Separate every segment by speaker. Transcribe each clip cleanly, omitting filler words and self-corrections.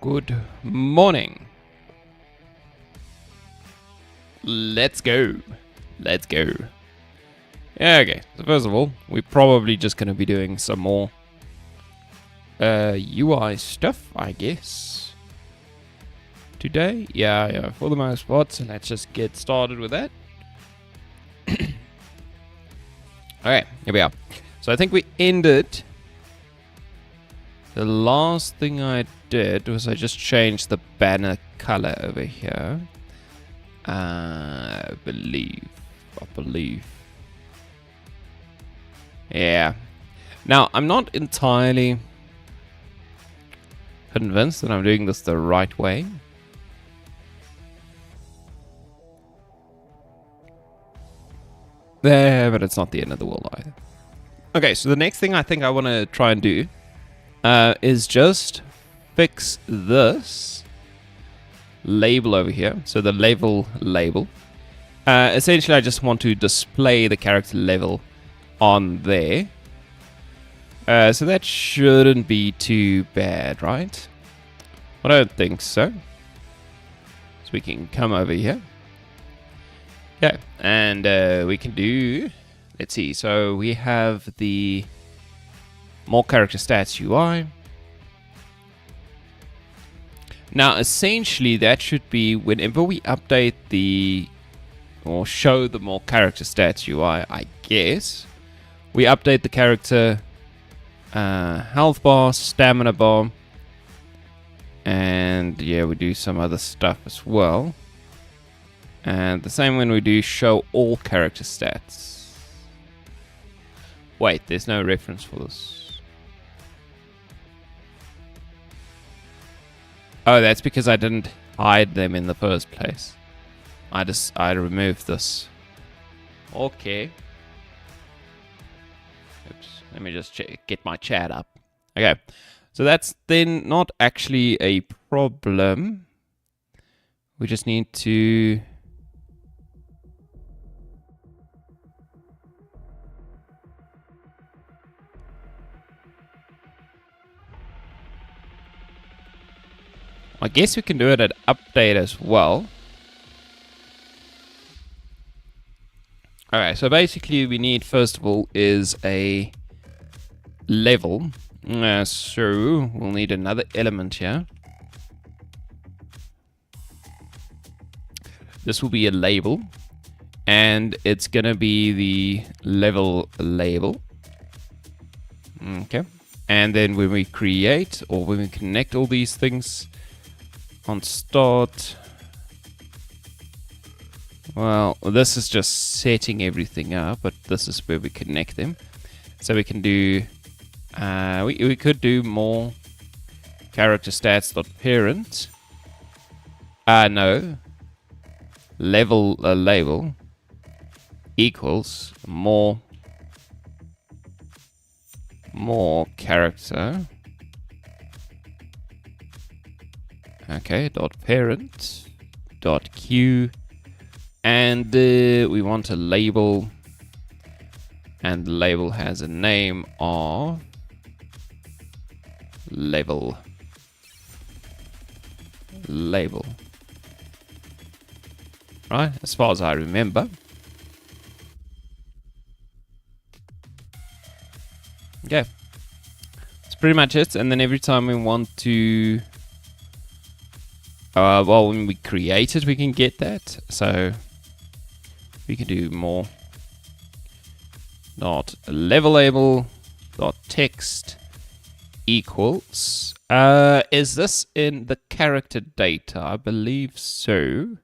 Speaker 1: Good morning. Let's go. Let's go. Yeah, okay. So first of all, we're probably just going to be doing some more UI stuff, I guess. Today? Yeah, for the most part. So let's just get started with that. Okay, here we are. So I think we ended. The last thing I did was I just changed the banner color over here. I believe. Yeah. Now, I'm not entirely convinced that I'm doing this the right way. There, but it's not the end of the world either. Okay, so the next thing I think I want to try and do is just fix this label over here. So the level label. Essentially, I just want to display the character level on there. So that shouldn't be too bad, right? I don't think so. So we can come over here. Yeah, and we can do, let's see, so we have the more character stats UI. Now, essentially, that should be whenever we update the, or show the more character stats UI, I guess, we update the character health bar, stamina bar, and yeah, we do some other stuff as well. And the same when we do show all character stats. Wait, there's no reference for this. Oh, that's because I didn't hide them in the first place. I removed this. Okay. Oops. Let me just get my chat up. Okay. So that's then not actually a problem. We just need to... I guess we can do it at update as well. Alright, so basically we need, first of all, is a level. So we'll need another element here. This will be a label. And it's going to be the level label. Okay. And then when we create, or when we connect all these things... on start, well, this is just setting everything up, but this is where we connect them. So we can do, we could do more character stats dot parent. No, level label equals more character. Okay, dot parent dot q, and we want a label, and the label has a name of level label, right? As far as I remember. Okay, that's pretty much it. And then every time we want to well, when we create it, we can get that. So we can do more dot level label dot text equals. Is this in the character data? I believe so.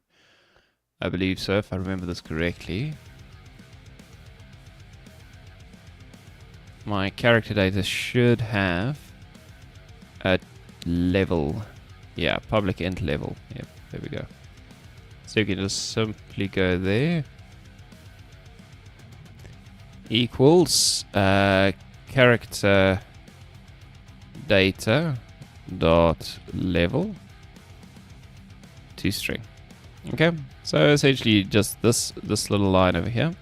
Speaker 1: If I remember this correctly. My character data should have a level. Yeah, public int level. Yep, there we go. So you can just simply go there. Equals character data dot level to string. Okay, so essentially just this little line over here,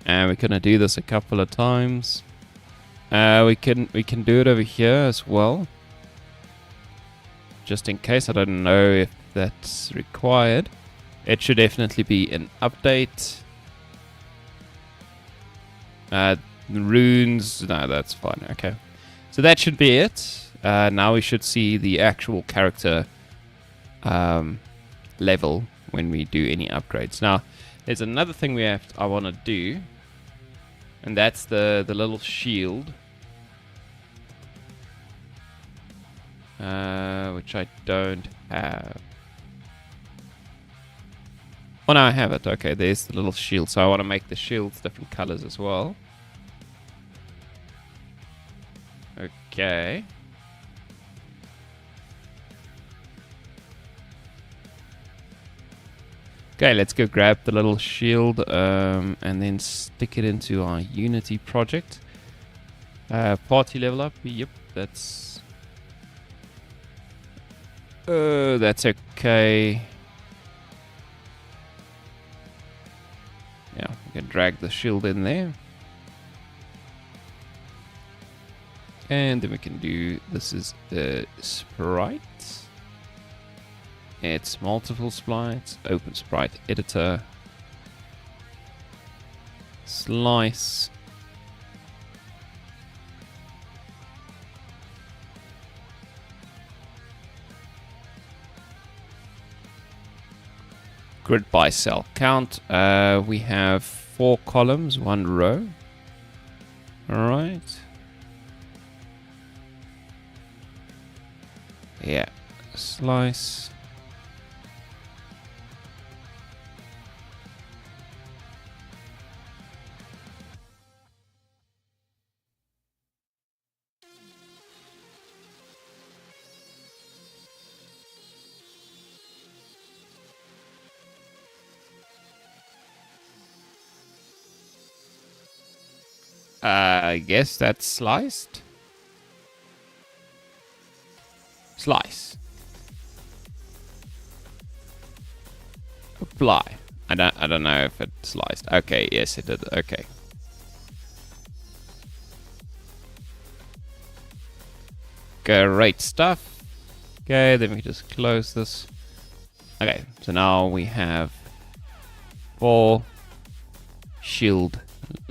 Speaker 1: and we're gonna do this a couple of times. We can do it over here as well. just in case. I don't know if that's required. It should definitely be an update. Runes, no, that's fine. Okay, so that should be it. Now we should see the actual character level when we do any upgrades. Now, there's another thing I want to do, and that's the little shield, which I don't have. Oh no, I have it. Okay, there's the little shield. So I want to make the shields different colors as well. Okay. Okay, let's go grab the little shield and then stick it into our Unity project. Party level up. Yep, that's okay. Yeah, we can drag the shield in there. And then we can do, this is the sprite. It's multiple sprites, open sprite editor, slice. Grid by cell count. We have 4 columns, 1 row. All right. Yeah, slice. I guess that's sliced. Slice. Apply. I don't know if it sliced. Okay, yes it did. Okay. Great stuff. Okay, then we just close this. Okay, so now we have 4 shield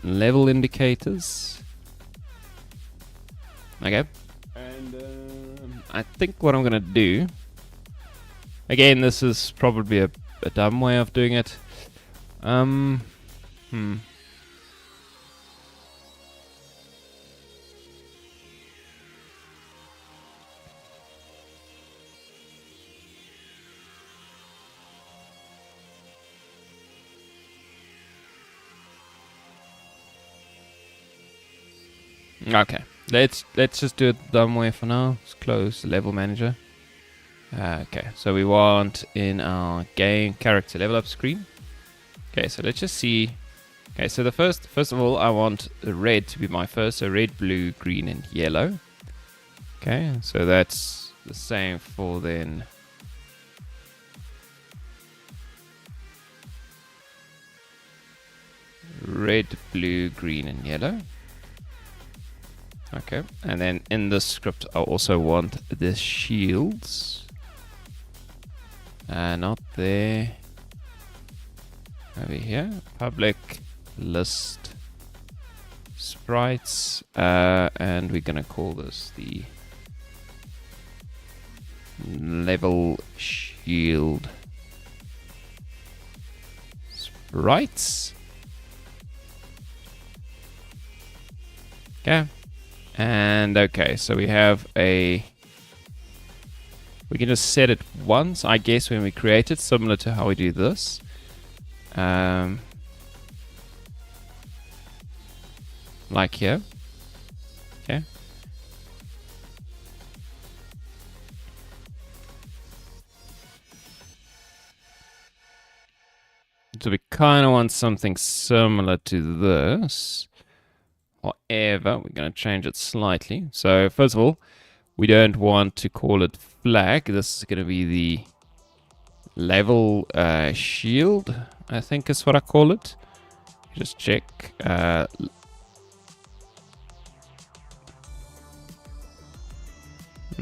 Speaker 1: level indicators. Okay. And I think what I'm gonna do, again, this is probably a dumb way of doing it. Okay, let's just do it the dumb way for now. Let's close the level manager. Okay, so we want in our game character level up screen. Okay, so let's just see. Okay, so the first of all, I want red to be my first. So red, blue, green, and yellow. Okay, so that's the same for then. Red, blue, green, and yellow. Okay, and then in this script, I also want the shields. Not there. Over here, public list sprites, and we're gonna call this the level shield sprites. Okay, and okay, so we have we can just set it once, I guess, when we create it, similar to how we do this. Like here. Okay. So we kind of want something similar to this. However, we're going to change it slightly. So first of all, we don't want to call it flag. This is going to be the level shield, I think is what I call it. Just check.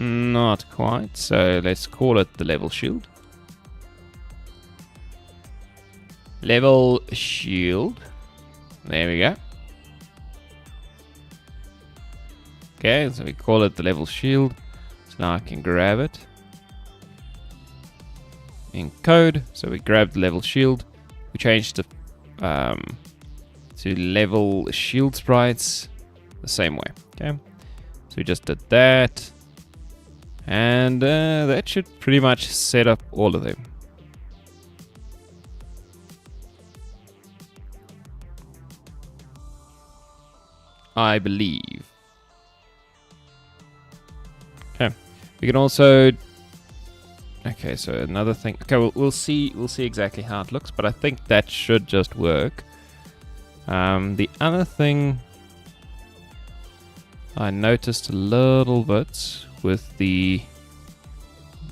Speaker 1: Not quite. So let's call it the level shield. Level shield. There we go. Okay, so we call it the level shield. So now I can grab it. Encode. So we grab the level shield. We changed the to level shield sprites the same way. Okay, so we just did that, and that should pretty much set up all of them. I believe. Okay, we can also. Okay, so another thing. Okay, we'll see exactly how it looks, but I think that should just work. The other thing I noticed a little bit with the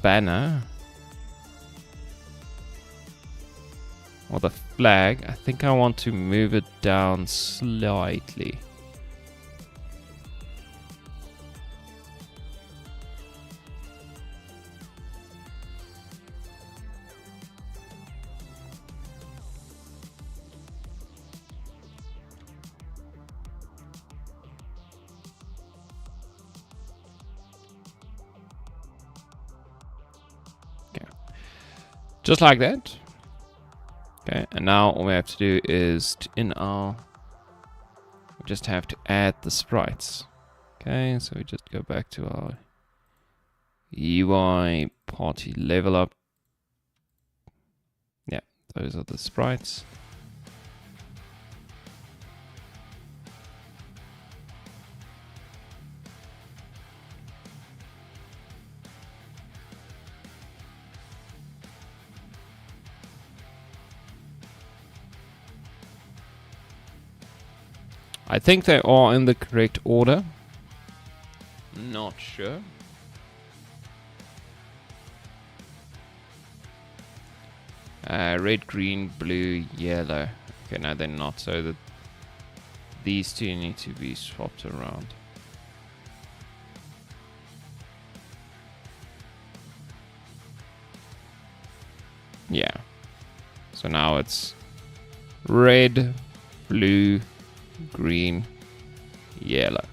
Speaker 1: banner or the flag, I think I want to move it down slightly. Just like that. Okay, and now all we have to do is we just have to add the sprites. Okay, so we just go back to our UI party level up. Yeah, those are the sprites. I think they are in the correct order. Not sure. Red, green, blue, yellow. Okay, no, they're not. So that these two need to be swapped around. Yeah. So now it's red, blue, green, yellow.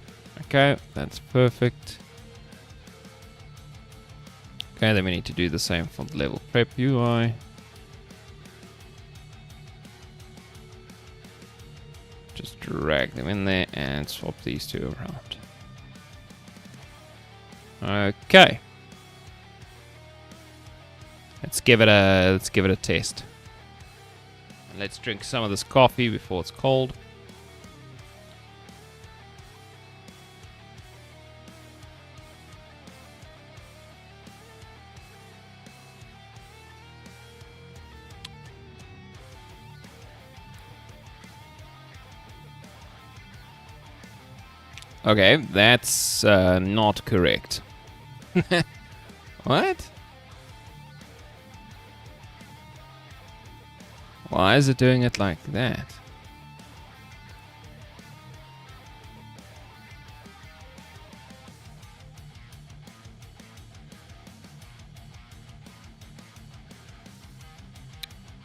Speaker 1: Okay, that's perfect. Okay, then we need to do the same for the level prep UI. Just drag them in there and swap these two around. Okay. Let's give it a test. And let's drink some of this coffee before it's cold. Okay, that's not correct. What? Why is it doing it like that?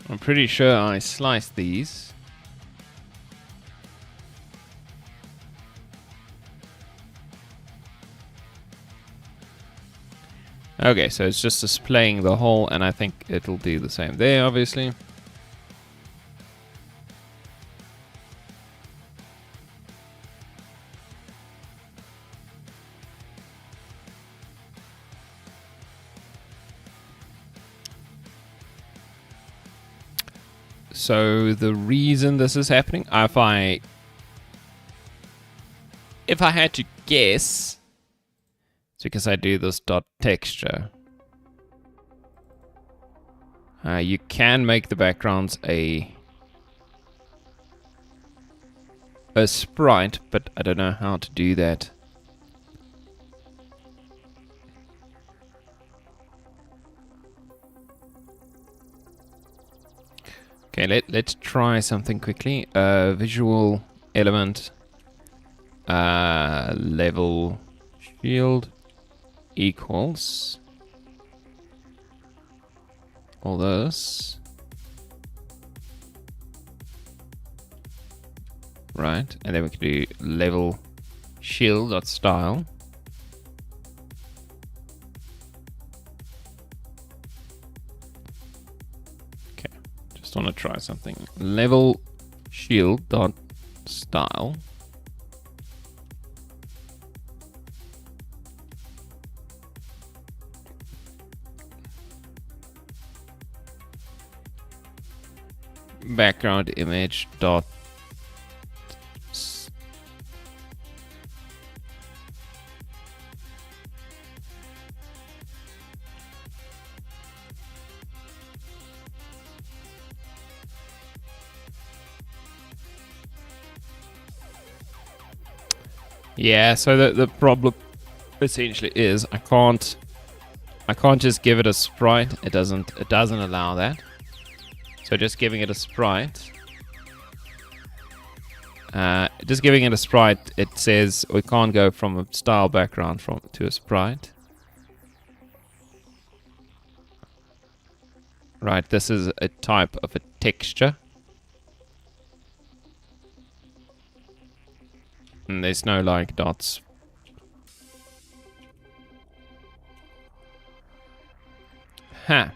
Speaker 1: I'm pretty sure I sliced these. Okay, so it's just displaying the whole, and I think it'll do the same there, obviously. So the reason this is happening, if I had to guess, it's because I do this dot texture. You can make the backgrounds a sprite, but I don't know how to do that. Okay, let's try something quickly. Visual element, level shield. equals all this. Right, and then we can do level shield.style. Okay, just want to try something. Level shield.style. Background image dot yeah, so the problem essentially is I can't just give it a sprite. It doesn't allow that. So just giving it a sprite, it says we can't go from a style background to a sprite. Right, this is a type of a texture. And there's no like dots. Huh.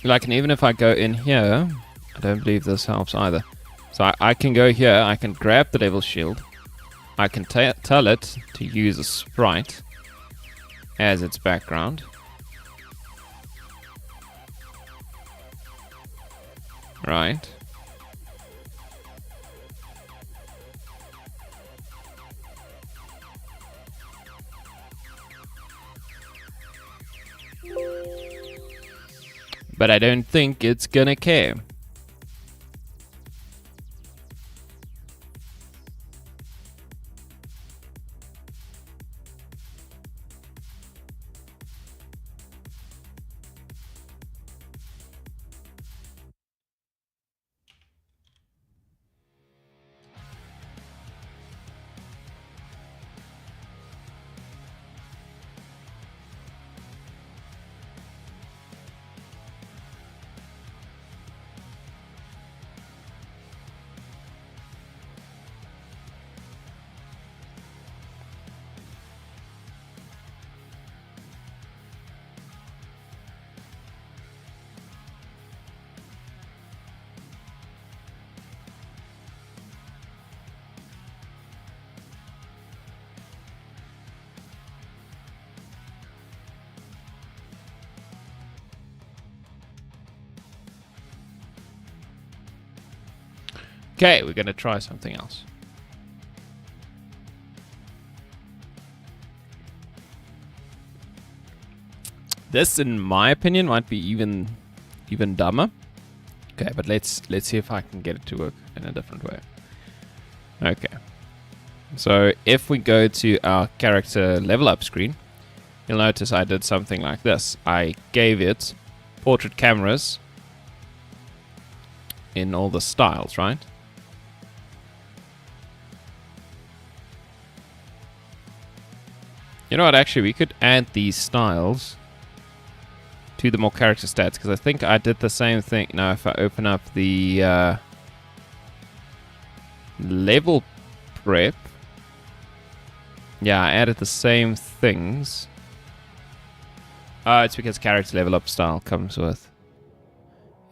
Speaker 1: Like, and even if I go in here, I don't believe this helps either. So I can go here, I can grab the level shield, I can tell it to use a sprite as its background. Right. But I don't think it's gonna care. Okay, we're gonna try something else. This, in my opinion, might be even dumber. Okay, but let's see if I can get it to work in a different way. Okay. So if we go to our character level up screen, you'll notice I did something like this. I gave it portrait cameras in all the styles, right? You know what, actually, we could add these styles to the more character stats, because I think I did the same thing. Now, if I open up the level prep, yeah, I added the same things. It's because character level up style comes with.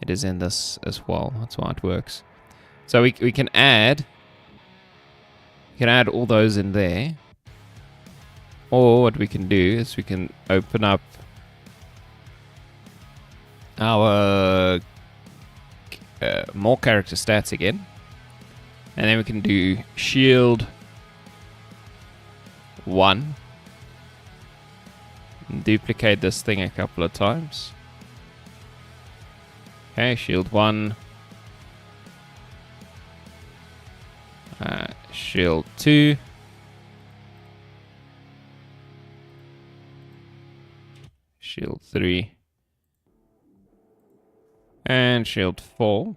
Speaker 1: It is in this as well. That's why it works. So we can add. We can add all those in there. Or what we can do is we can open up our more character stats again. And then we can do shield 1. And duplicate this thing a couple of times. Okay, shield 1. Shield 2. shield 4.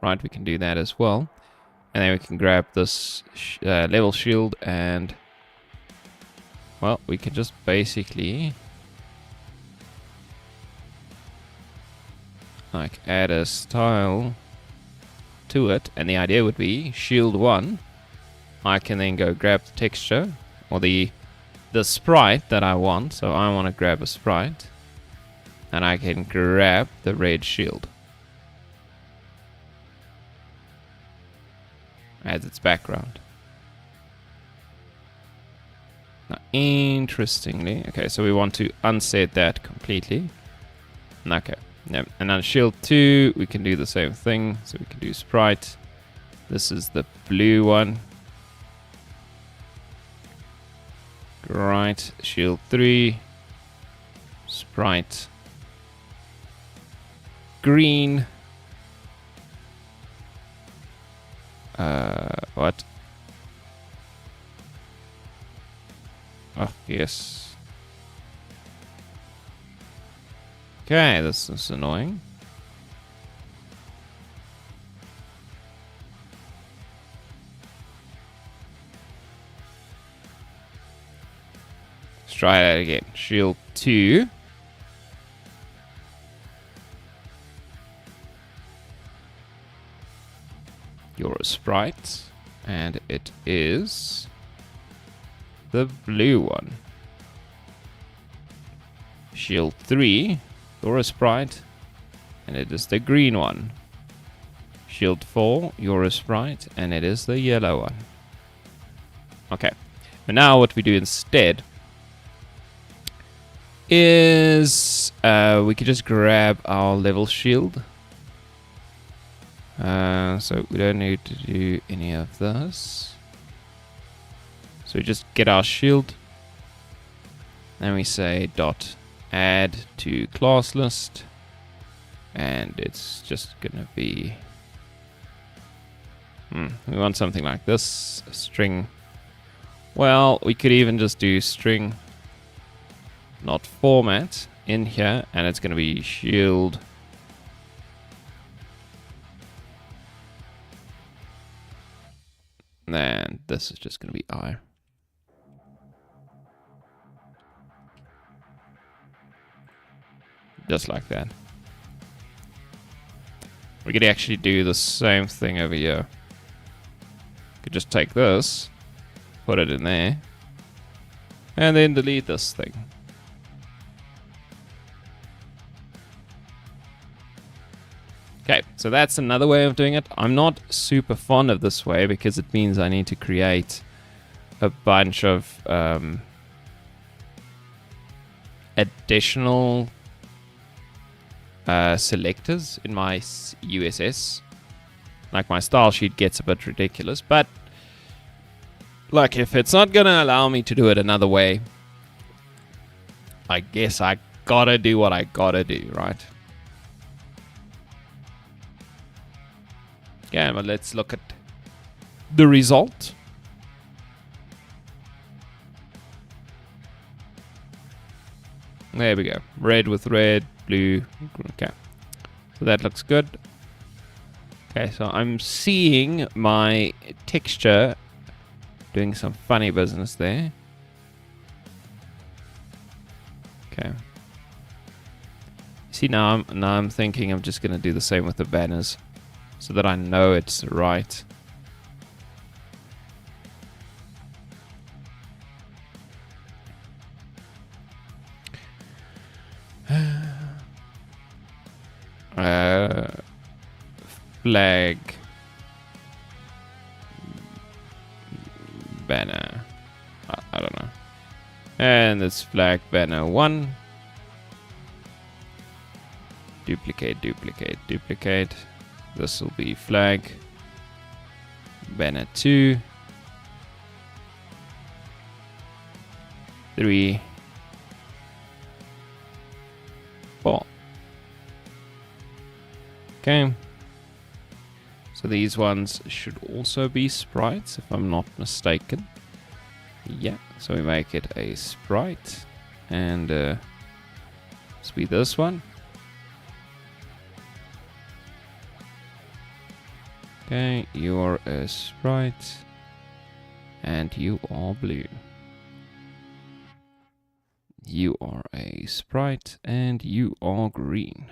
Speaker 1: Right, we can do that as well. And then we can grab this level shield and, well, we can just basically like add a style to it. And the idea would be shield 1. I can then go grab the texture or the sprite that I want. So I want to grab a sprite. And I can grab the red shield as its background. Now, interestingly, okay, so we want to unset that completely. Okay, yeah. And on shield 2, we can do the same thing. So we can do sprite. This is the blue one. Right, shield 3, sprite, green. What? Oh, yes. Okay, this is annoying. Let's try that again. Shield 2. You're a sprite, and it is the blue one. Shield 3, you're a sprite, and it is the green one. Shield 4, you're a sprite, and it is the yellow one. Okay, and now what we do instead is we could just grab our level shield. So we don't need to do any of this. So we just get our shield. Then we say dot add to class list. And it's just gonna be... we want something like this. A string. Well, we could even just do string, not format, in here. And it's gonna be shield. And this is just going to be I. Just like that. We could actually do the same thing over here. Could just take this, put it in there, and then delete this thing. Okay, so that's another way of doing it. I'm not super fond of this way because it means I need to create a bunch of additional selectors in my USS. Like my style sheet gets a bit ridiculous, but like if it's not gonna allow me to do it another way, I guess I gotta do what I gotta do, right? Okay, but let's look at the result. There we go. Red with red, blue. Okay. So that looks good. Okay, so I'm seeing my texture doing some funny business there. Okay. See, now I'm thinking I'm just going to do the same with the banners, so that I know it's right. Flag banner. I don't know. And it's flag banner 1. Duplicate, duplicate, duplicate. This will be flag banner 2, 3, 4. Okay. So these ones should also be sprites, if I'm not mistaken. Yeah, so we make it a sprite, and this be this one. Okay, you are a sprite. And you are blue. You are a sprite and you are green.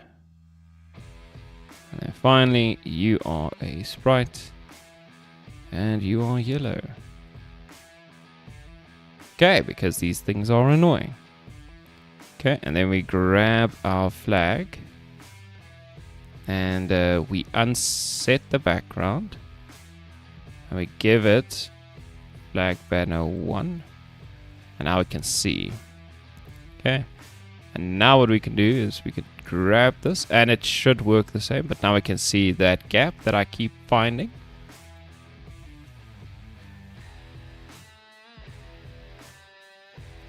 Speaker 1: And then finally, you are a sprite and you are yellow. Okay, because these things are annoying. Okay, and then we grab our flag and we unset the background and we give it flag banner 1, and now we can see. Okay, and now what we can do is we can grab this and it should work the same, but now we can see that gap that I keep finding.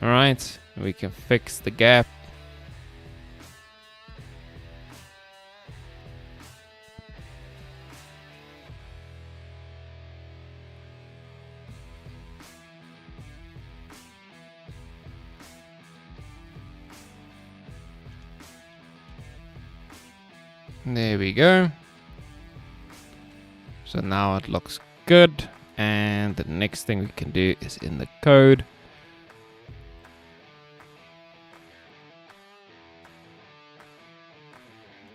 Speaker 1: Alright, we can fix the gap. There we go. So now it looks good. And the next thing we can do is in the code.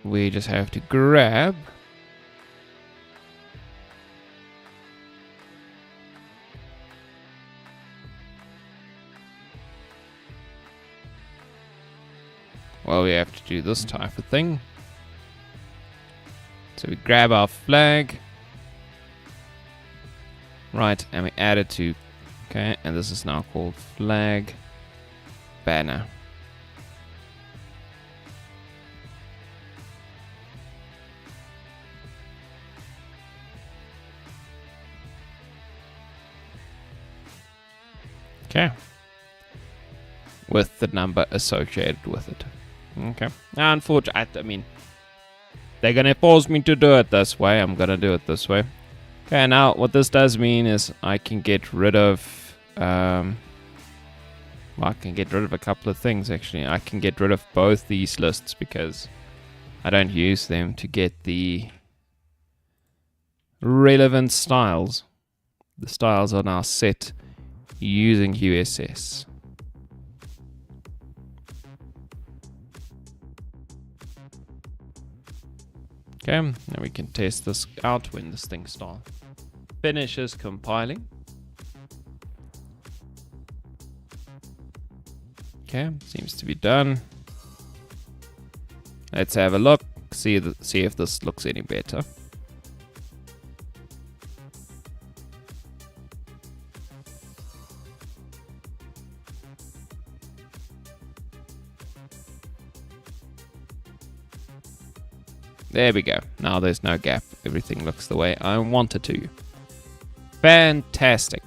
Speaker 1: We just have to grab well, we have to do this type of thing. So we grab our flag, right, and we add it to, okay, and this is now called flag banner. Okay, with the number associated with it. Okay, now unfortunately, I mean, they're gonna force me to do it this way. I'm gonna do it this way. Okay, now what this does mean is I can get rid of well, I can get rid of a couple of things actually. I can get rid of both these lists because I don't use them to get the relevant styles. The styles are now set using USS. Okay, now we can test this out when this thing finishes compiling. Okay, seems to be done. Let's have a look, see if this looks any better. There we go. Now there's no gap. Everything looks the way I want it to. Fantastic.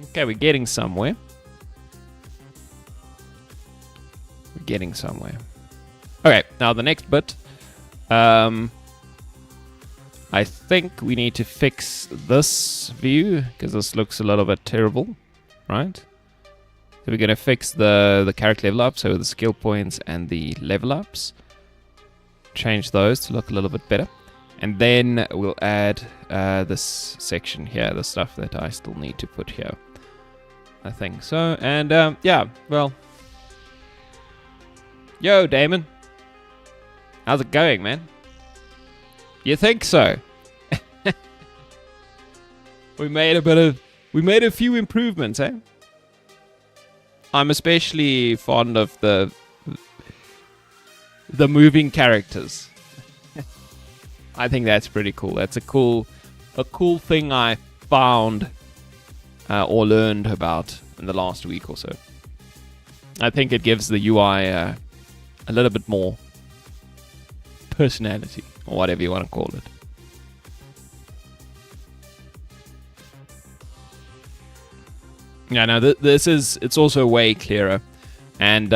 Speaker 1: Okay, we're getting somewhere. We're getting somewhere. Okay, now the next bit. I think we need to fix this view because this looks a little bit terrible, right? So we're going to fix the character level up, so the skill points and the level ups. Change those to look a little bit better. And then we'll add this section here, the stuff that I still need to put here. I think so. And yeah, well. Yo, Damon. How's it going, man? You think so? We made a few improvements, eh? I'm especially fond of the moving characters. I think that's pretty cool. That's a cool thing I found or learned about in the last week or so. I think it gives the UI a little bit more personality, or whatever you want to call it. Yeah, no, it's also way clearer, and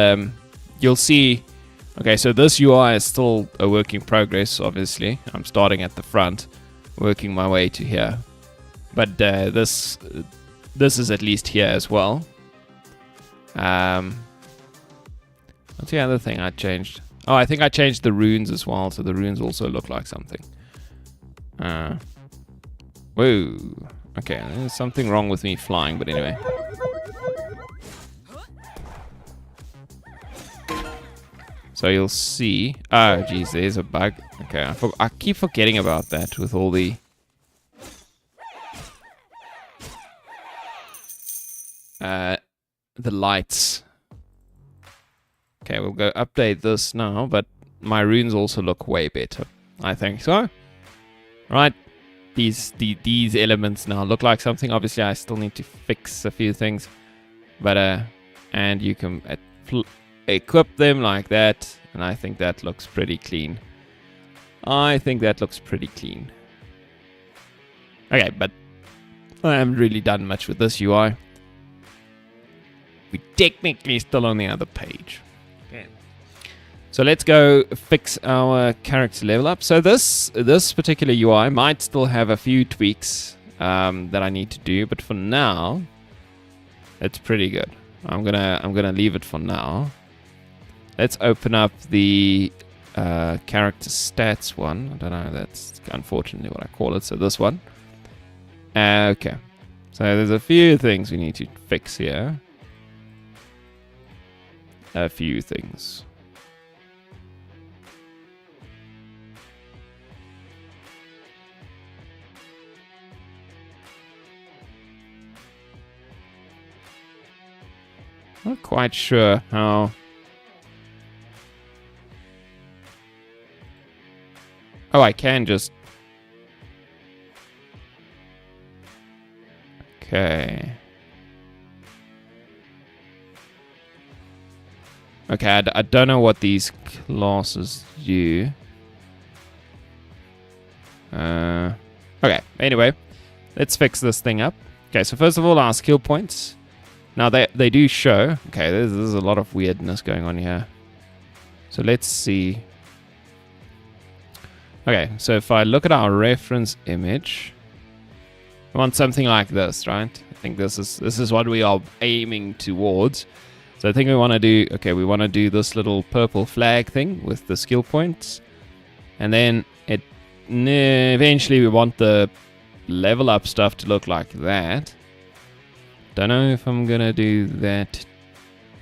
Speaker 1: you'll see. Okay, so this UI is still a work in progress. Obviously, I'm starting at the front, working my way to here, but this is at least here as well. What's the other thing I changed? Oh, I think I changed the runes as well, so the runes also look like something. Whoa. Okay, there's something wrong with me flying, but anyway. So you'll see. Oh, geez, there's a bug. Okay, I keep forgetting about that with all the... the lights. Okay, we'll go update this now, but my runes also look way better, I think. So, right, these elements now look like something. Obviously, I still need to fix a few things, but and you can equip them like that, and I think that looks pretty clean. Okay, but I haven't really done much with this UI. We're technically still on the other page. Okay. So let's go fix our character level up. So this particular UI might still have a few tweaks that I need to do, but for now, it's pretty good. I'm gonna leave it for now. Let's open up the character stats one. I don't know. That's unfortunately what I call it. So this one. Okay. So there's a few things we need to fix here. A few things. Not quite sure how. Oh, I can just. Okay. Okay, I don't know what these classes do. Okay, anyway, let's fix this thing up. Okay, so first of all, our skill points. Now, they do show. Okay, there's a lot of weirdness going on here. So let's see. Okay, so if I look at our reference image, we want something like this, right? I think this is what we are aiming towards. So I think we want to do, okay, we want to do this little purple flag thing with the skill points. And then eventually we want the level up stuff to look like that. Don't know if I'm going to do that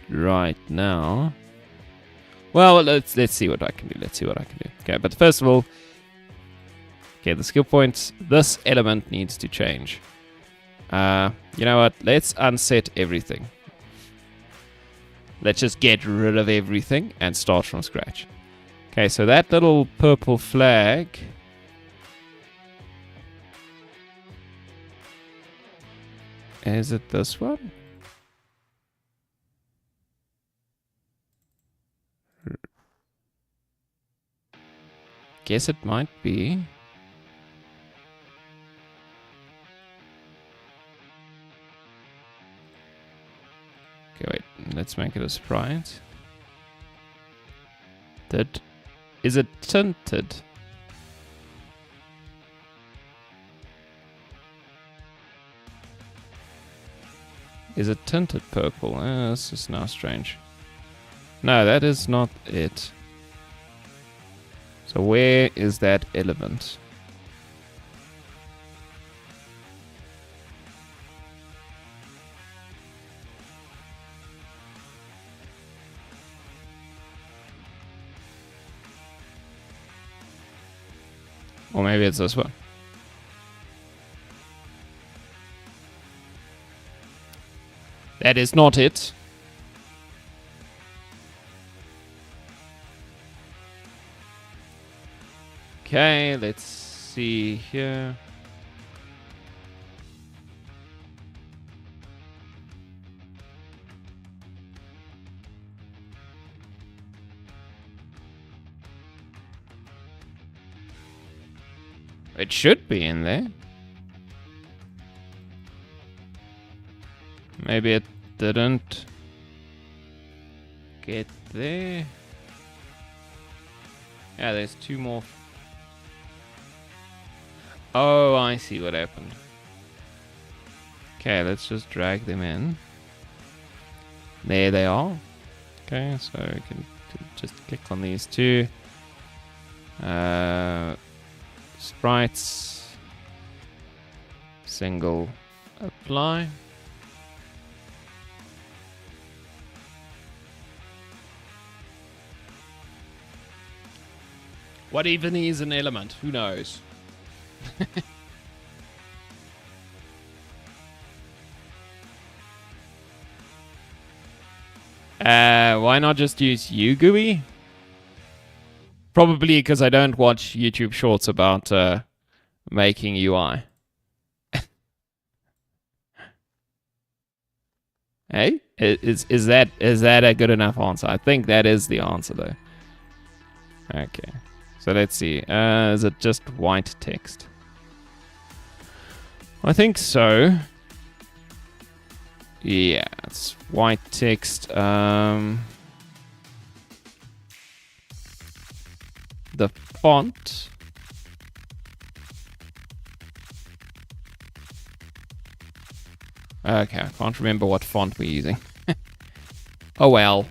Speaker 1: right now. Well, let's see what I can do. Okay, but first of all, okay, the skill points, this element needs to change. You know what? Let's unset everything. Let's just get rid of everything and start from scratch. Okay, so that little purple flag. Is it this one? Guess it might be. Okay, wait. Let's make it a sprite. Is it tinted? Is it tinted purple? This is now strange. No, that is not it. So where is that element? Or maybe it's this one. That is not it. Okay, let's see here. It should be in there. Maybe it didn't get there. Yeah, there's two more. Oh, I see what happened. Okay, let's just drag them in. There they are. Okay, so we can just click on these two. Sprites. Single apply. What even is an element? Who knows? Why not just use UGUI? Probably because I don't watch YouTube shorts about making UI. Hey, is that a good enough answer? I think that is the answer though. Okay, so let's see. Is it just white text? I think so. Yeah, it's white text. The font. Okay, I can't remember what font we're using. Oh well.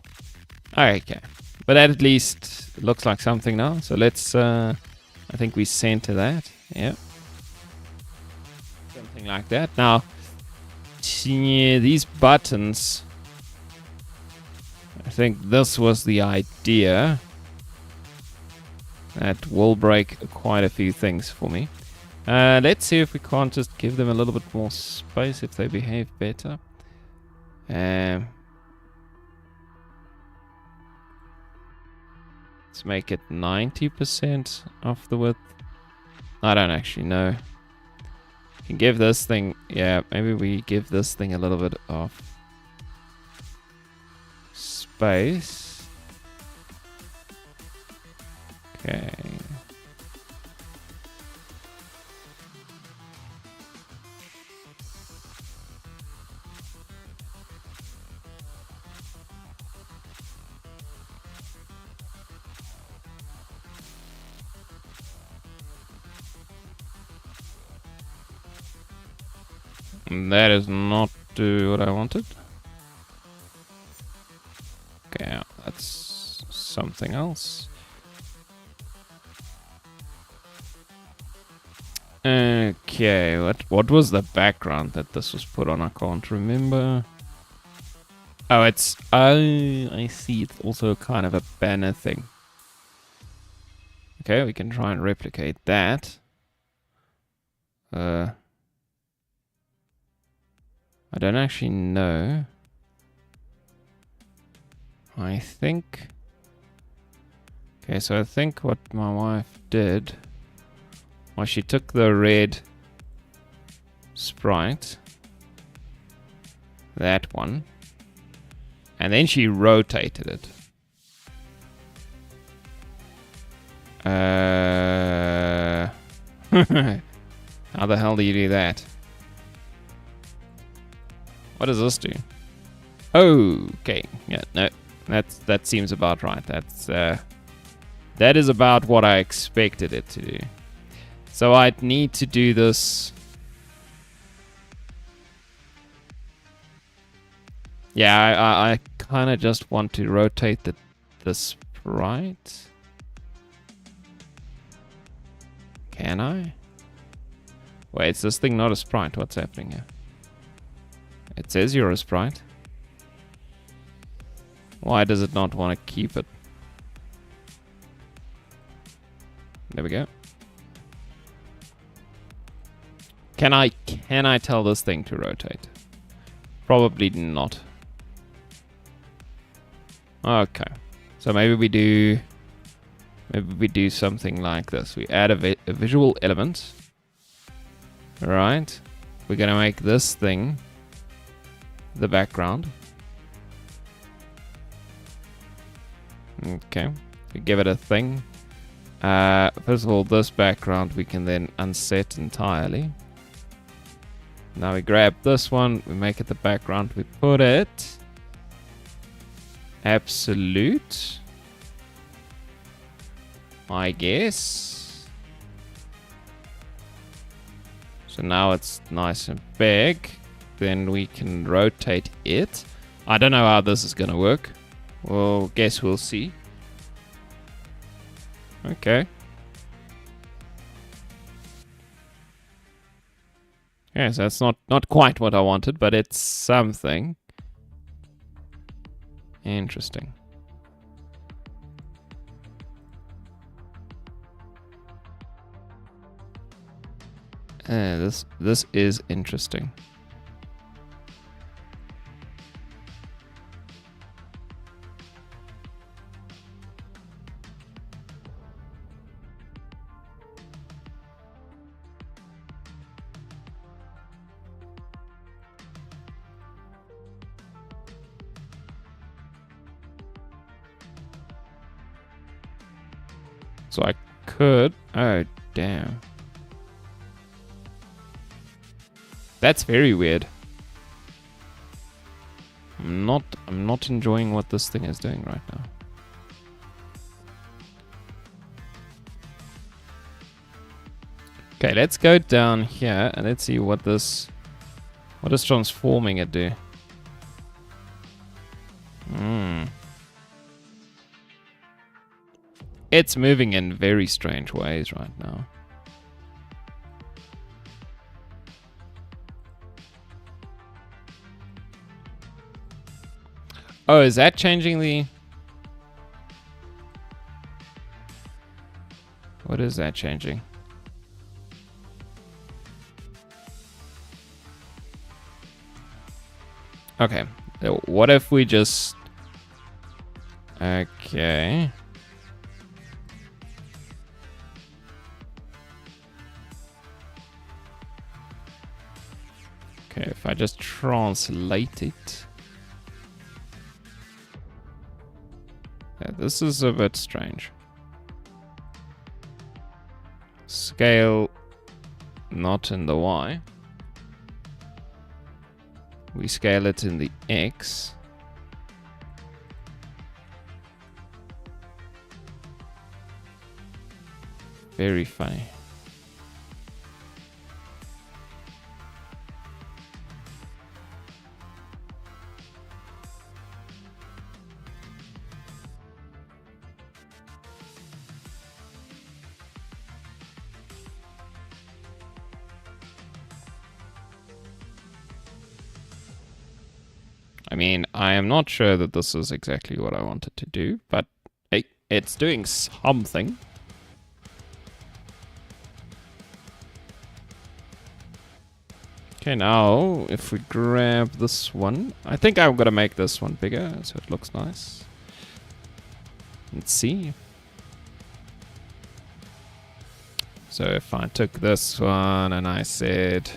Speaker 1: Okay. But that at least looks like something now. So let's, I think we center that. Yeah. Something like that. Now, these buttons, I think this was the idea. That will break quite a few things for me. Let's see if we can't just give them a little bit more space if they behave better. Let's make it 90% of the width. I don't actually know. You can give this thing, yeah, maybe we give this thing a little bit of space. Okay. That is not what I wanted. Okay, that's something else. Okay, what was the background that this was put on? I can't remember. Oh, it's... Oh, I see. It's also kind of a banner thing. Okay, we can try and replicate that. I don't actually know. I think... Okay, so I think what my wife did was she took the red sprite, that one, and then she rotated it. How the hell do you do that? What does this do? Oh, okay. Yeah, no, that seems about right. That is about what I expected it to do. So I'd need to do this. Yeah, I kind of just want to rotate the sprite. Can I? Wait, is this thing not a sprite? What's happening here? It says you're a sprite. Why does it not want to keep it? There we go. Can I tell this thing to rotate? Probably not. Okay. So maybe we do something like this. We add a visual element. Right. We're gonna make this thing the background. Okay. We give it a thing. First of all, this background we can then unset entirely. Now we grab this one, we make it the background, we put it absolute, I guess. So now it's nice and big. Then we can rotate it. I don't know how this is gonna work. Well, guess we'll see. Okay. Yes, that's not quite what I wanted, but it's something. Interesting. This is interesting. So I could. Oh, damn. That's very weird. I'm not enjoying what this thing is doing right now. Okay, let's go down here and let's see what does transforming it do. It's moving in very strange ways right now. Oh, is that changing the... What is that changing? Okay. What if we just... Okay. Okay, if I just translate it. Yeah, this is a bit strange. Scale not in the Y. We scale it in the X. Very funny. I mean, I am not sure that this is exactly what I wanted to do, but hey, it's doing something. Okay, now if we grab this one, I think I'm gonna make this one bigger so it looks nice. Let's see. So if I took this one and I said,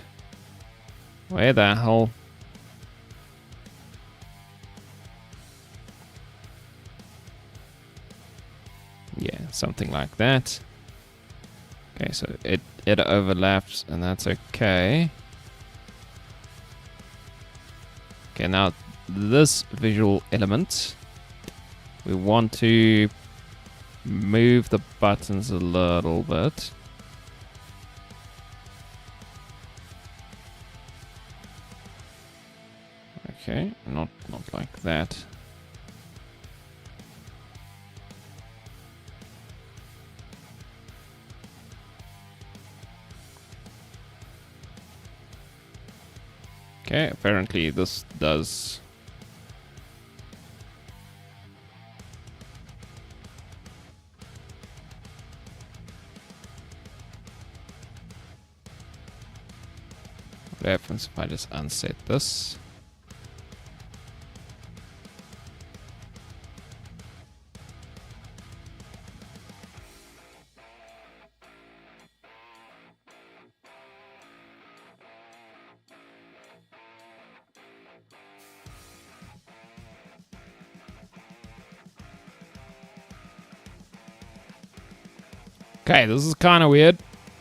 Speaker 1: where the hell? Yeah, something like that. Okay, so it overlaps and that's okay. Okay, now this visual element, we want to move the buttons a little bit. Okay, not like that. Okay, apparently this does. What happens if I just unset this? Okay, this is kind of weird.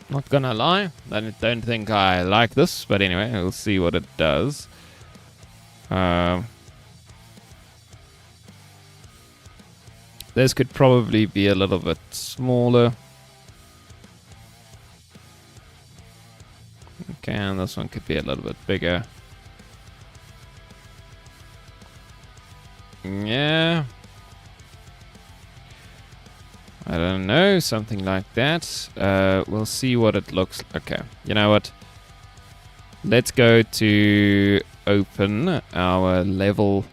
Speaker 1: Not gonna lie. I don't think I like this, but anyway, we'll see what it does. This could probably be a little bit smaller. Okay, and this one could be a little bit bigger. Yeah. I don't know, something like that. We'll see what it looks like. Okay, you know what? Let's go to open our level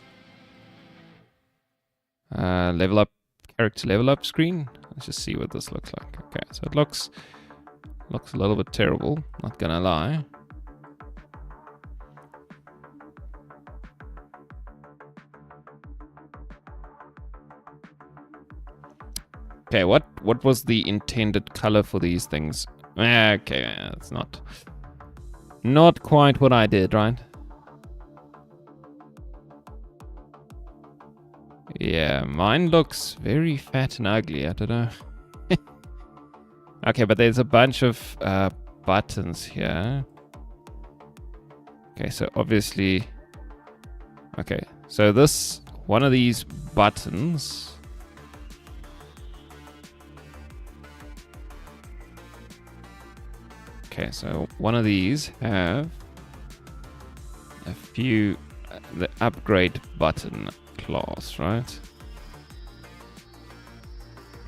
Speaker 1: up, character level up screen. Let's just see what this looks like. Okay, so it looks a little bit terrible, not gonna lie. Okay, what was the intended color for these things? Okay, it's not quite what I did, right? Yeah, mine looks very fat and ugly. I don't know. Okay, but there's a bunch of buttons here. Okay, so obviously... Okay, so this... One of these buttons... Okay, so one of these have a few... the upgrade button class, right?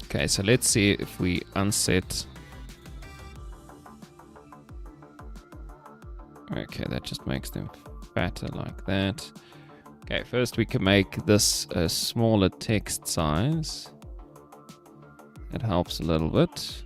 Speaker 1: Okay, so let's see if we unset. Okay, that just makes them fatter like that. Okay, first we can make this a smaller text size. It helps a little bit.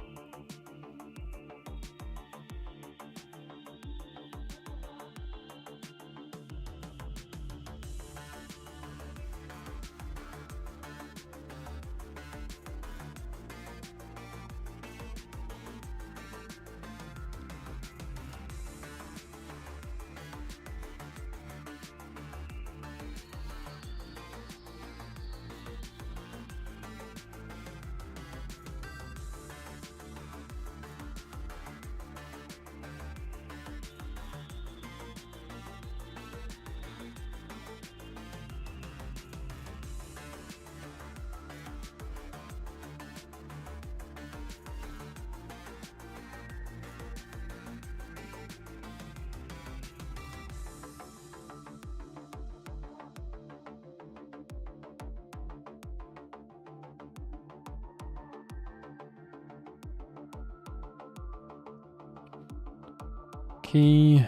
Speaker 1: Key.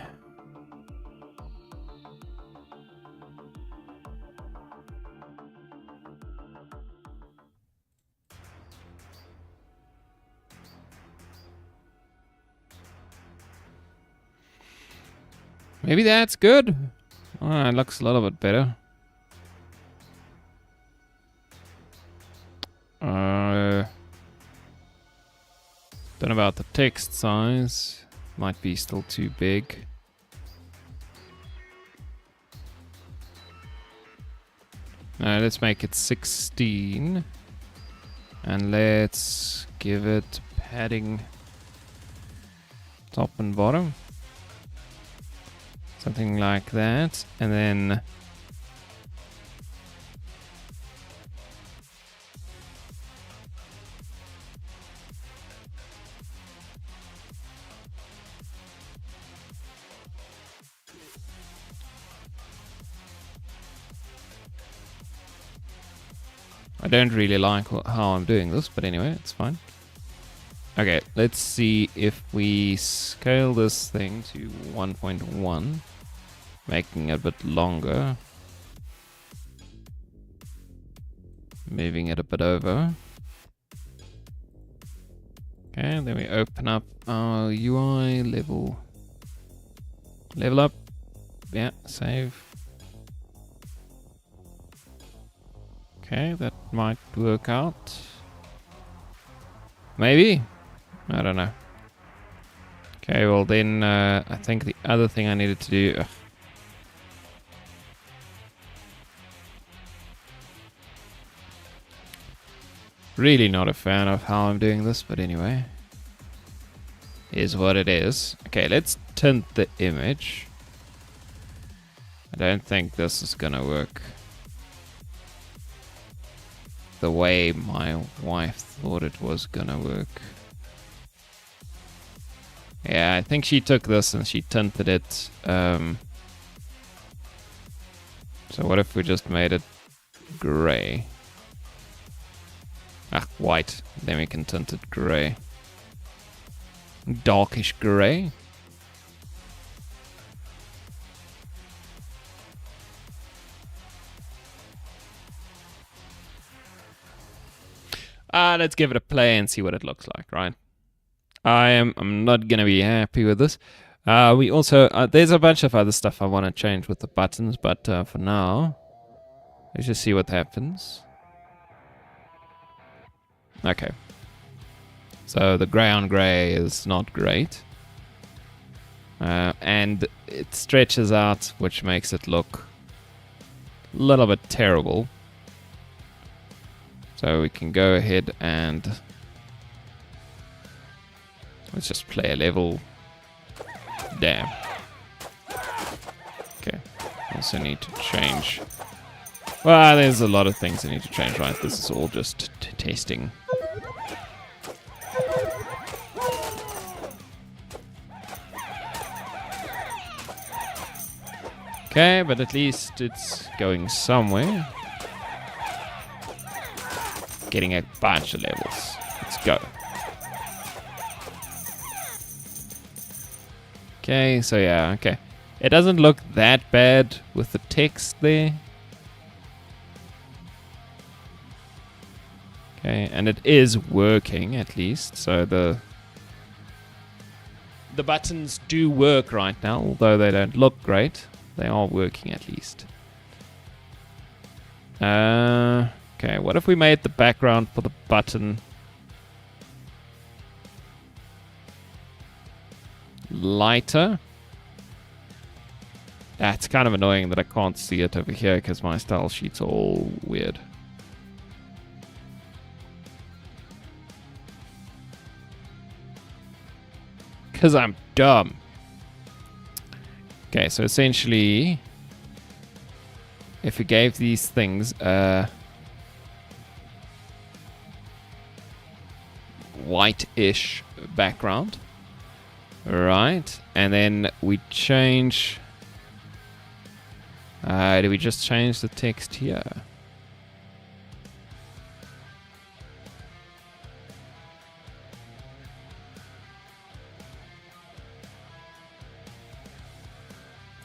Speaker 1: Maybe that's good. Oh, it looks a little bit better. Don't know about the text size. Might be still too big. Let's make it 16. And let's give it padding top and bottom. Something like that. And then I don't really like how I'm doing this, but anyway, it's fine. Okay, let's see if we scale this thing to 1.1, making it a bit longer. Moving it a bit over. Okay, and then we open up our UI level up. Yeah, save. Okay, that might work out. Maybe? I don't know. Okay, well then I think the other thing I needed to do... Really not a fan of how I'm doing this, but anyway. Is what it is. Okay, let's tint the image. I don't think this is gonna work the way my wife thought it was gonna work. Yeah, I think she took this and she tinted it. So what if we just made it gray? White. Then we can tint it grey. Darkish grey. Let's give it a play and see what it looks like, right? I'm not gonna be happy with this. We also there's a bunch of other stuff I want to change with the buttons, but for now, let's just see what happens. Okay. So the grey on grey is not great. And it stretches out, which makes it look a little bit terrible. So we can go ahead and let's just play a level. Damn. Okay. Also need to change. Well, there's a lot of things I need to change, right? This is all just testing. Okay, but at least it's going somewhere. Getting a bunch of levels. Let's go. Okay, so yeah, okay. It doesn't look that bad with the text there. Okay, and it is working at least, so the buttons do work right now, although they don't look great. They are working at least. Okay, what if we made the background for the button lighter? It's kind of annoying that I can't see it over here because my style sheets are all weird. Because I'm dumb. Okay, so essentially, if we gave these things white-ish background, right, and then we change. Do we just change the text here?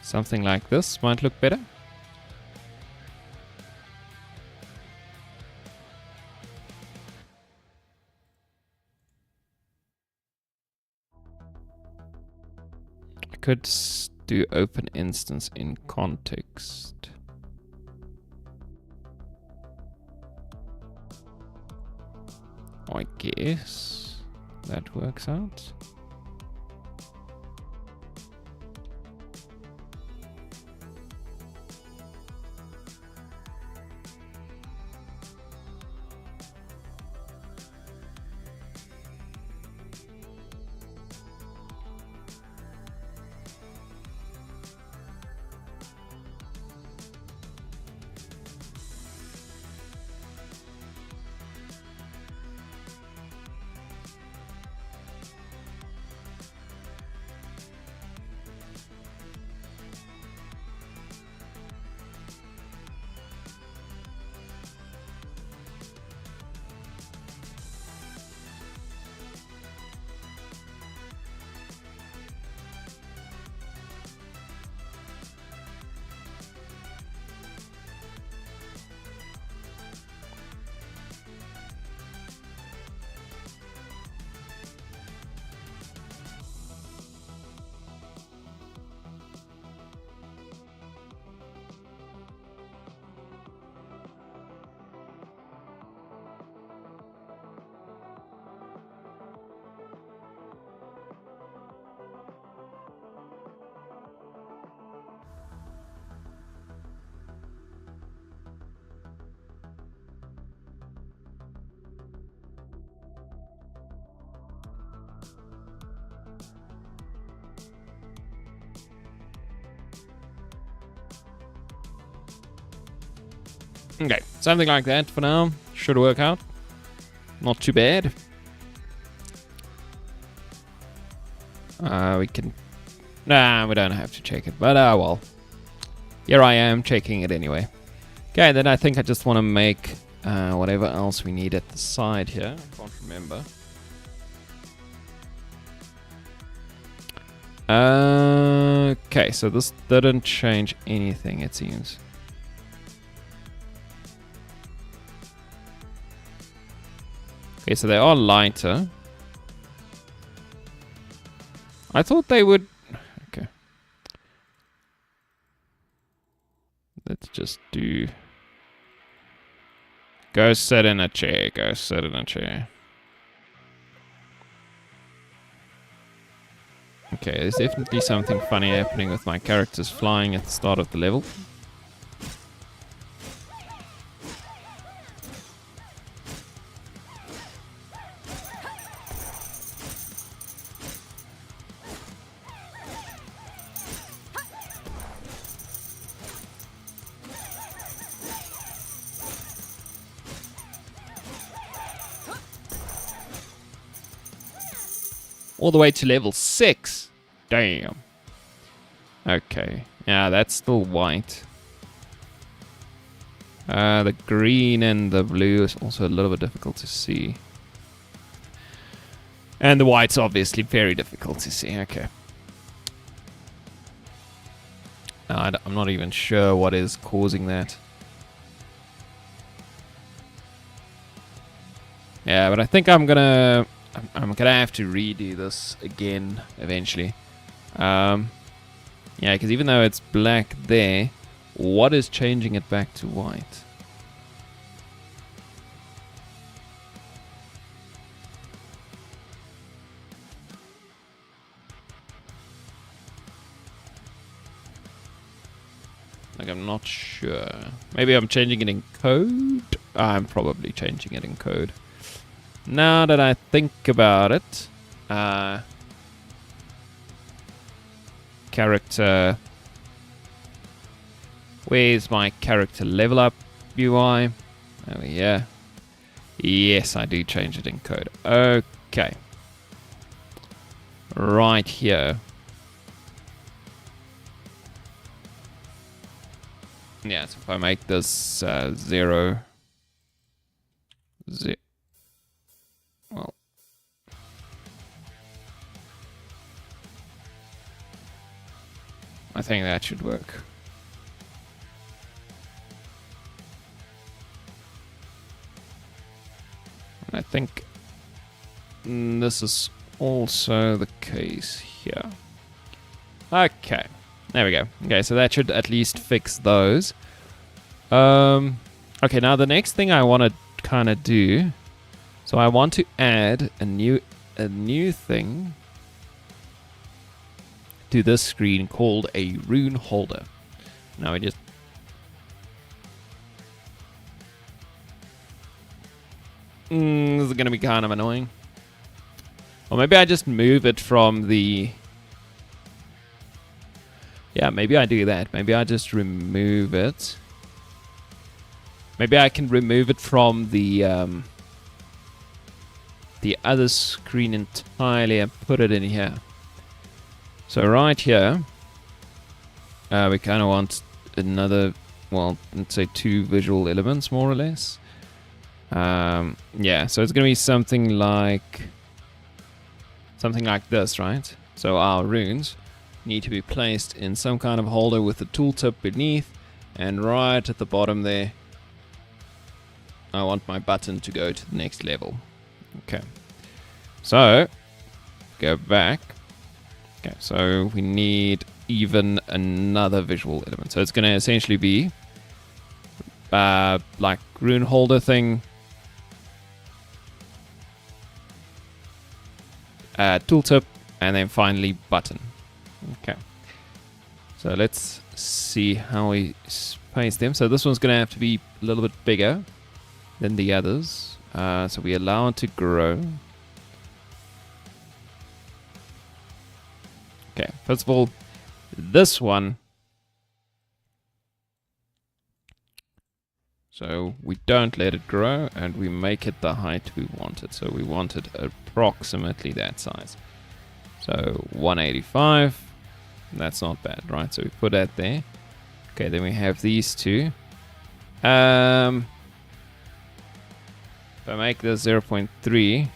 Speaker 1: Something like this might look better. I could do open instance in context. I guess that works out. Okay, something like that for now. Should work out. Not too bad. We can... Nah, we don't have to check it, but well. Here I am checking it anyway. Okay, then I think I just want to make whatever else we need at the side here. I can't remember. Okay, so this didn't change anything, it seems. Okay, so they are lighter. I thought they would... Okay. Let's just do... Go sit in a chair. Go sit in a chair. Okay, there's definitely something funny happening with my characters flying at the start of the level. All the way to level 6. Damn. Okay. Yeah, that's still white. The green and the blue is also a little bit difficult to see. And the white's obviously very difficult to see. Okay. I'm not even sure what is causing that. Yeah, but I think I'm gonna have to redo this again eventually. Yeah, because even though it's black there, what is changing it back to white? Like, I'm not sure. Maybe I'm changing it in code? I'm probably changing it in code. Now that I think about it, character, where's my character level up UI? Oh yeah, yes, I do change it in code. Okay, right here. Yeah, so if I make this 0, well, I think that should work. And I think this is also the case here. Okay, there we go. Okay, so that should at least fix those. Okay, now the next thing I want to kind of do, so I want to add a new thing to this screen called a rune holder. Now we just this is gonna be kind of annoying. Or maybe I just move it from the... Yeah, maybe I do that. Maybe I just remove it. Maybe I can remove it from the other screen entirely and put it in here. So right here, we kind of want another, well, let's say 2 visual elements, more or less. Yeah, so it's going to be something like this, right? So our runes need to be placed in some kind of holder with the tooltip beneath, and right at the bottom there, I want my button to go to the next level. Okay, so go back. Okay, so we need even another visual element. So it's going to essentially be like rune holder thing, tooltip, and then finally button. Okay, so let's see how we space them. So this one's going to have to be a little bit bigger than the others. So we allow it to grow. Okay, first of all, this one. So we don't let it grow, and we make it the height we want it. So we want it approximately that size. So 185. That's not bad, right? So we put that there. Okay, then we have these two. If I make this 0.3,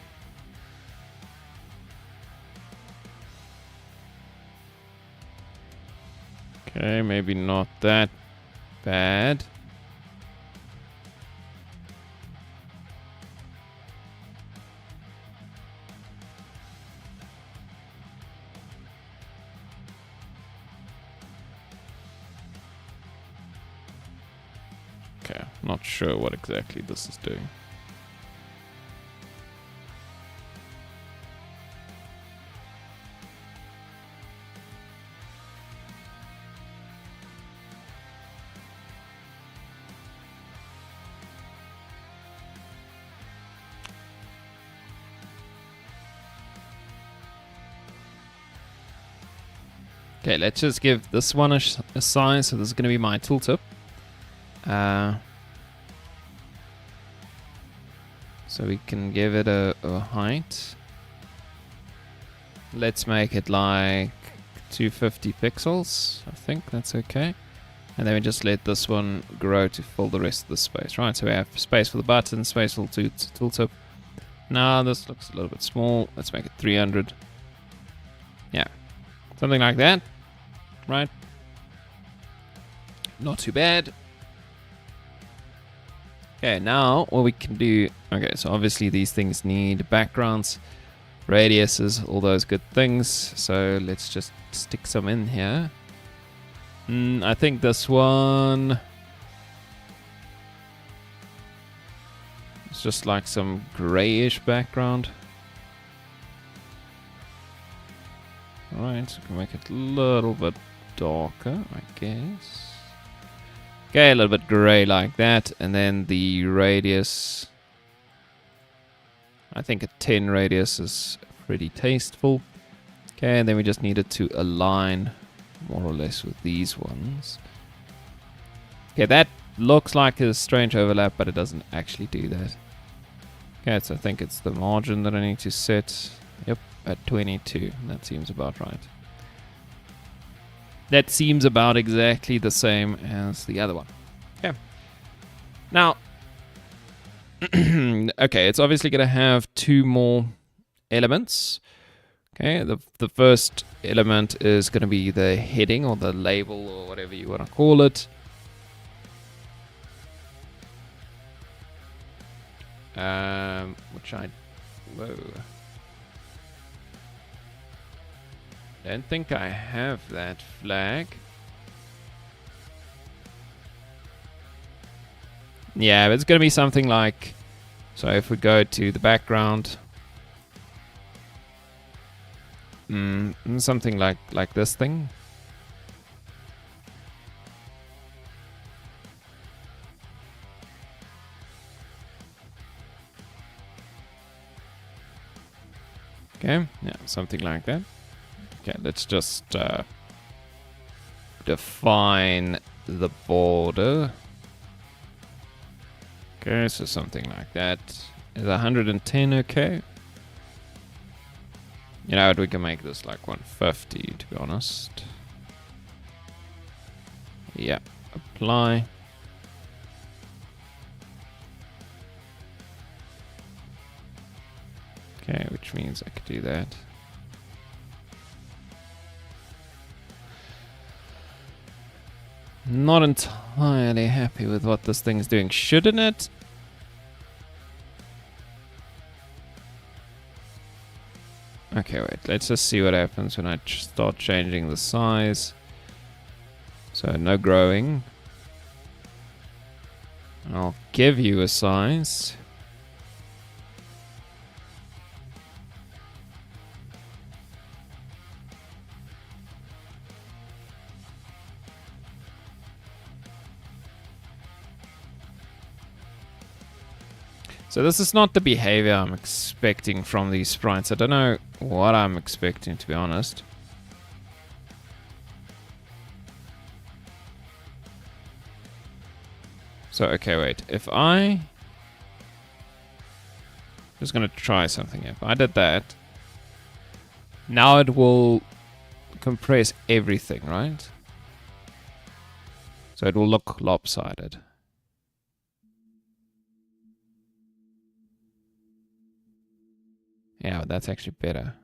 Speaker 1: okay, maybe not that bad. Okay, not sure what exactly this is doing. Okay, let's just give this one a size. So this is going to be my tooltip. So we can give it a height. Let's make it like 250 pixels. I think that's okay. And then we just let this one grow to fill the rest of the space. Right, so we have space for the button, space for the tooltip. Now this looks a little bit small. Let's make it 300. Yeah, something like that. Right. Not too bad. Okay, now what we can do... Okay, so obviously these things need backgrounds, radiuses, all those good things. So let's just stick some in here. I think this one... It's just like some grayish background. Alright, so we can make it a little bit darker, I guess. Okay, a little bit gray like that, and then the radius, I think a 10 radius is pretty tasteful. Okay, and then we just needed to align more or less with these ones. Okay, that looks like a strange overlap, but it doesn't actually do that. Okay, so I think it's the margin that I need to set. Yep, at 22. That seems about right. That seems about exactly the same as the other one. Okay. Now, okay, it's obviously going to have two more elements. Okay, the first element is going to be the heading or the label or whatever you want to call it. Which I... Whoa. Don't think I have that flag. Yeah, but it's going to be something like... So if we go to the background... something like this thing. Okay, yeah, something like that. Okay, let's just define the border. Okay, so something like that. Is 110 okay? You know what, we can make this like 150 to be honest. Yeah, apply. Okay, which means I could do that. Not entirely happy with what this thing is doing. Shouldn't it? Okay, wait. Let's just see what happens when I start changing the size. So, no growing. I'll give you a size. So this is not the behavior I'm expecting from these sprites. I don't know what I'm expecting, to be honest. So, okay, wait. If I... Just going to try something. If I did that, now it will compress everything, right? So it will look lopsided. Yeah, but that's actually better.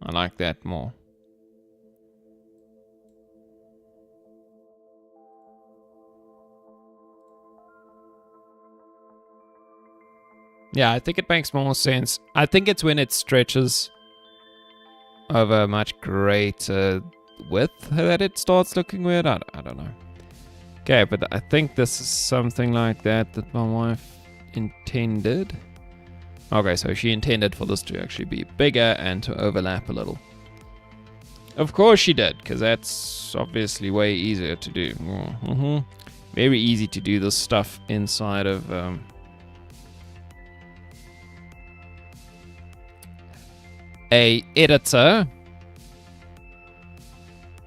Speaker 1: I like that more. Yeah, I think it makes more sense. I think it's when it stretches over a much greater width that it starts looking weird. I don't know. Okay, but I think this is something like that my wife intended. Okay, so she intended for this to actually be bigger and to overlap a little. Of course she did, because that's obviously way easier to do. Mm-hmm. Very easy to do this stuff inside of... a editor.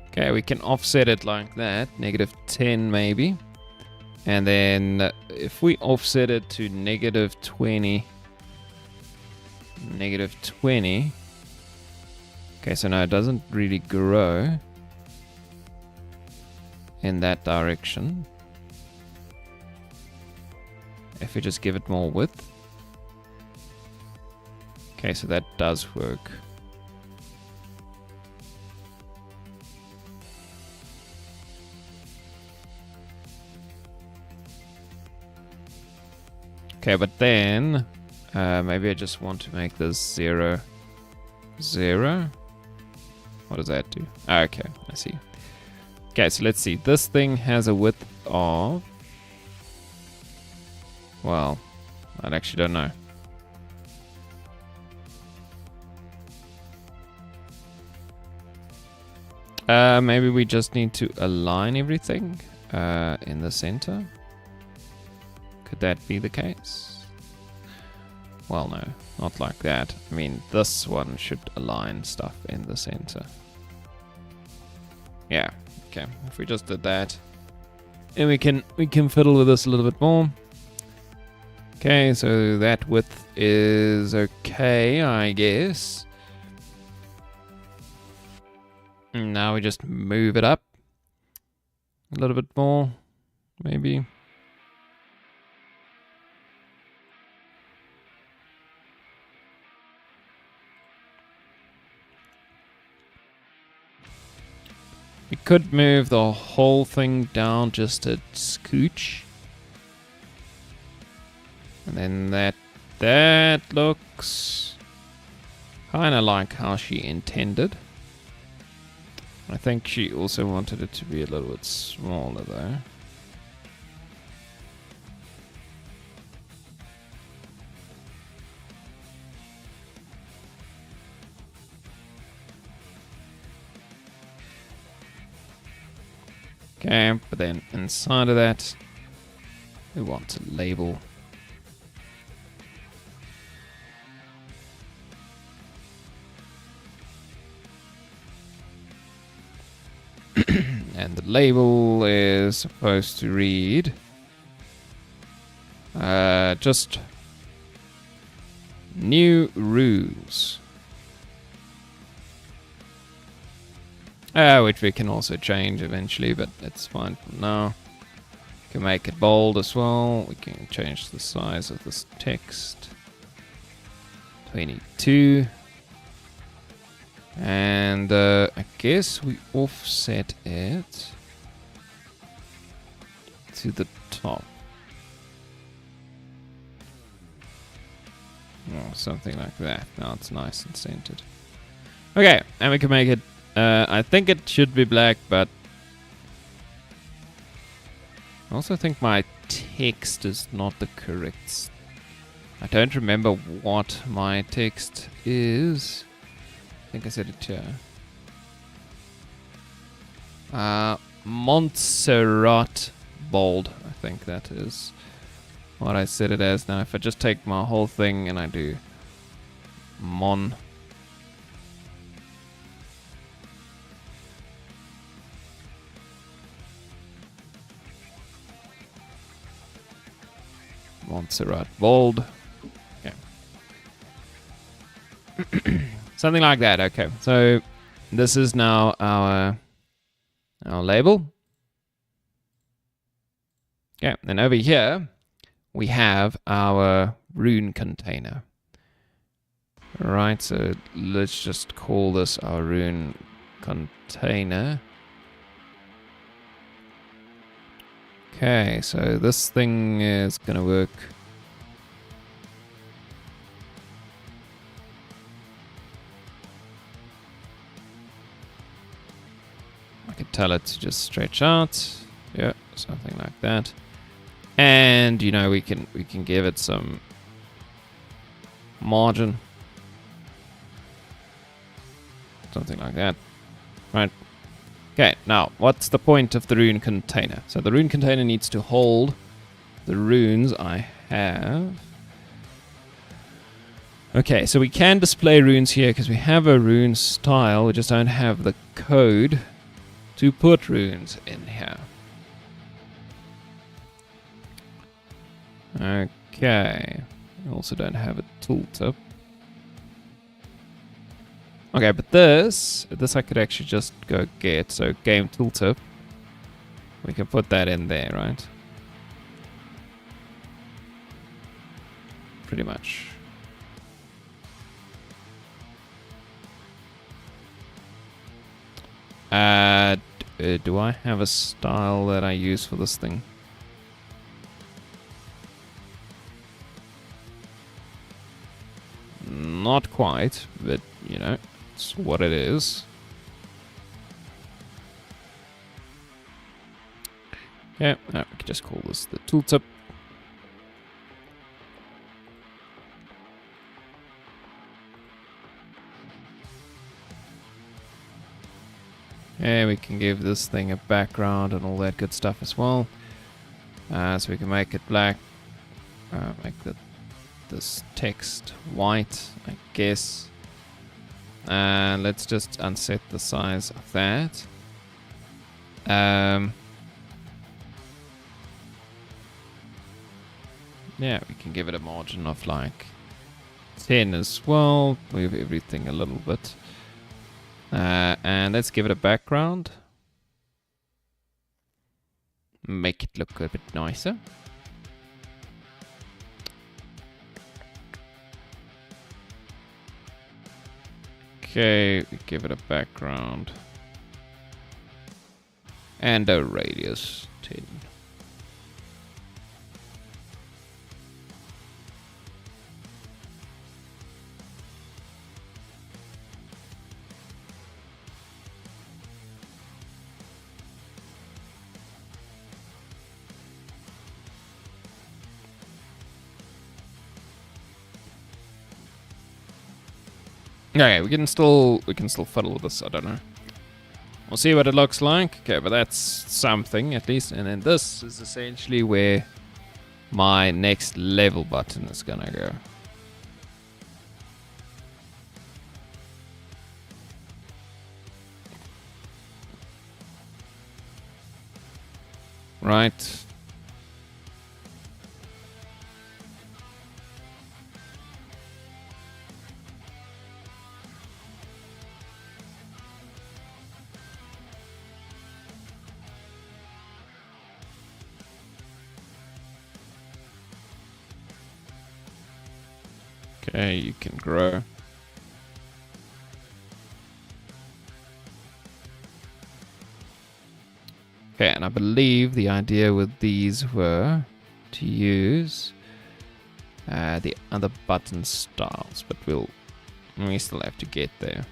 Speaker 1: Okay, we can offset it like that, -10 maybe. And then if we offset it to -20, -20. Okay, so now it doesn't really grow in that direction. If we just give it more width. Okay, so that does work. Okay, but then maybe I just want to make this 0, 0. What does that do? Okay, I see. Okay, so let's see. This thing has a width of... Well, I actually don't know. Maybe we just need to align everything in the center. Could that be the case? Well, no, not like that. I mean, this one should align stuff in the center. Yeah, okay. If we just did that, and we can fiddle with this a little bit more. Okay, so that width is okay, I guess. And now we just move it up a little bit more, maybe. We could move the whole thing down just a scooch. And then that looks kind of like how she intended. I think she also wanted it to be a little bit smaller though. Okay, but then inside of that, we want to label. And the label is supposed to read just new rules. Which we can also change eventually, but it's fine for now. We can make it bold as well. We can change the size of this text. 22. And I guess we offset it to the top. Or something like that. Now it's nice and centered. Okay, and we can make it, I think it should be black, but I also think my text is not the correct. I don't remember what my text is. I think I said it here. Montserrat bold. I think that is what I said it as. Now, if I just take my whole thing and I do Montserrat bold. Okay. Something like that. Okay, so this is now our label. Okay, and over here we have our rune container. Right, so let's just call this our rune container. Okay, so this thing is gonna work. I can tell it to just stretch out. Yeah, something like that. And you know, we can give it some margin. Something like that. Right. Okay, now, what's the point of the rune container? So the rune container needs to hold the runes I have. Okay, so we can display runes here because we have a rune style. We just don't have the code to put runes in here. Okay. We also don't have a tooltip. Okay, but this I could actually just go get. So game tooltip. We can put that in there, right? Pretty much. Do I have a style that I use for this thing? Not quite, but you know, it's what it is. Yeah, we can just call this the tooltip. And we can give this thing a background and all that good stuff as well. So we can make it black, make this text white, I guess. And let's just unset the size of that. Yeah, we can give it a margin of like 10 as well. Move everything a little bit. And let's give it a background. Make it look a bit nicer. Okay, we give it a background. And a radius 10. Okay, we can still fiddle with this, I don't know. We'll see what it looks like. Okay, but that's something at least. And then this is essentially where my next level button is gonna go. Right. Okay, you can grow. Okay, and I believe the idea with these were to use the other button styles, but we still have to get there.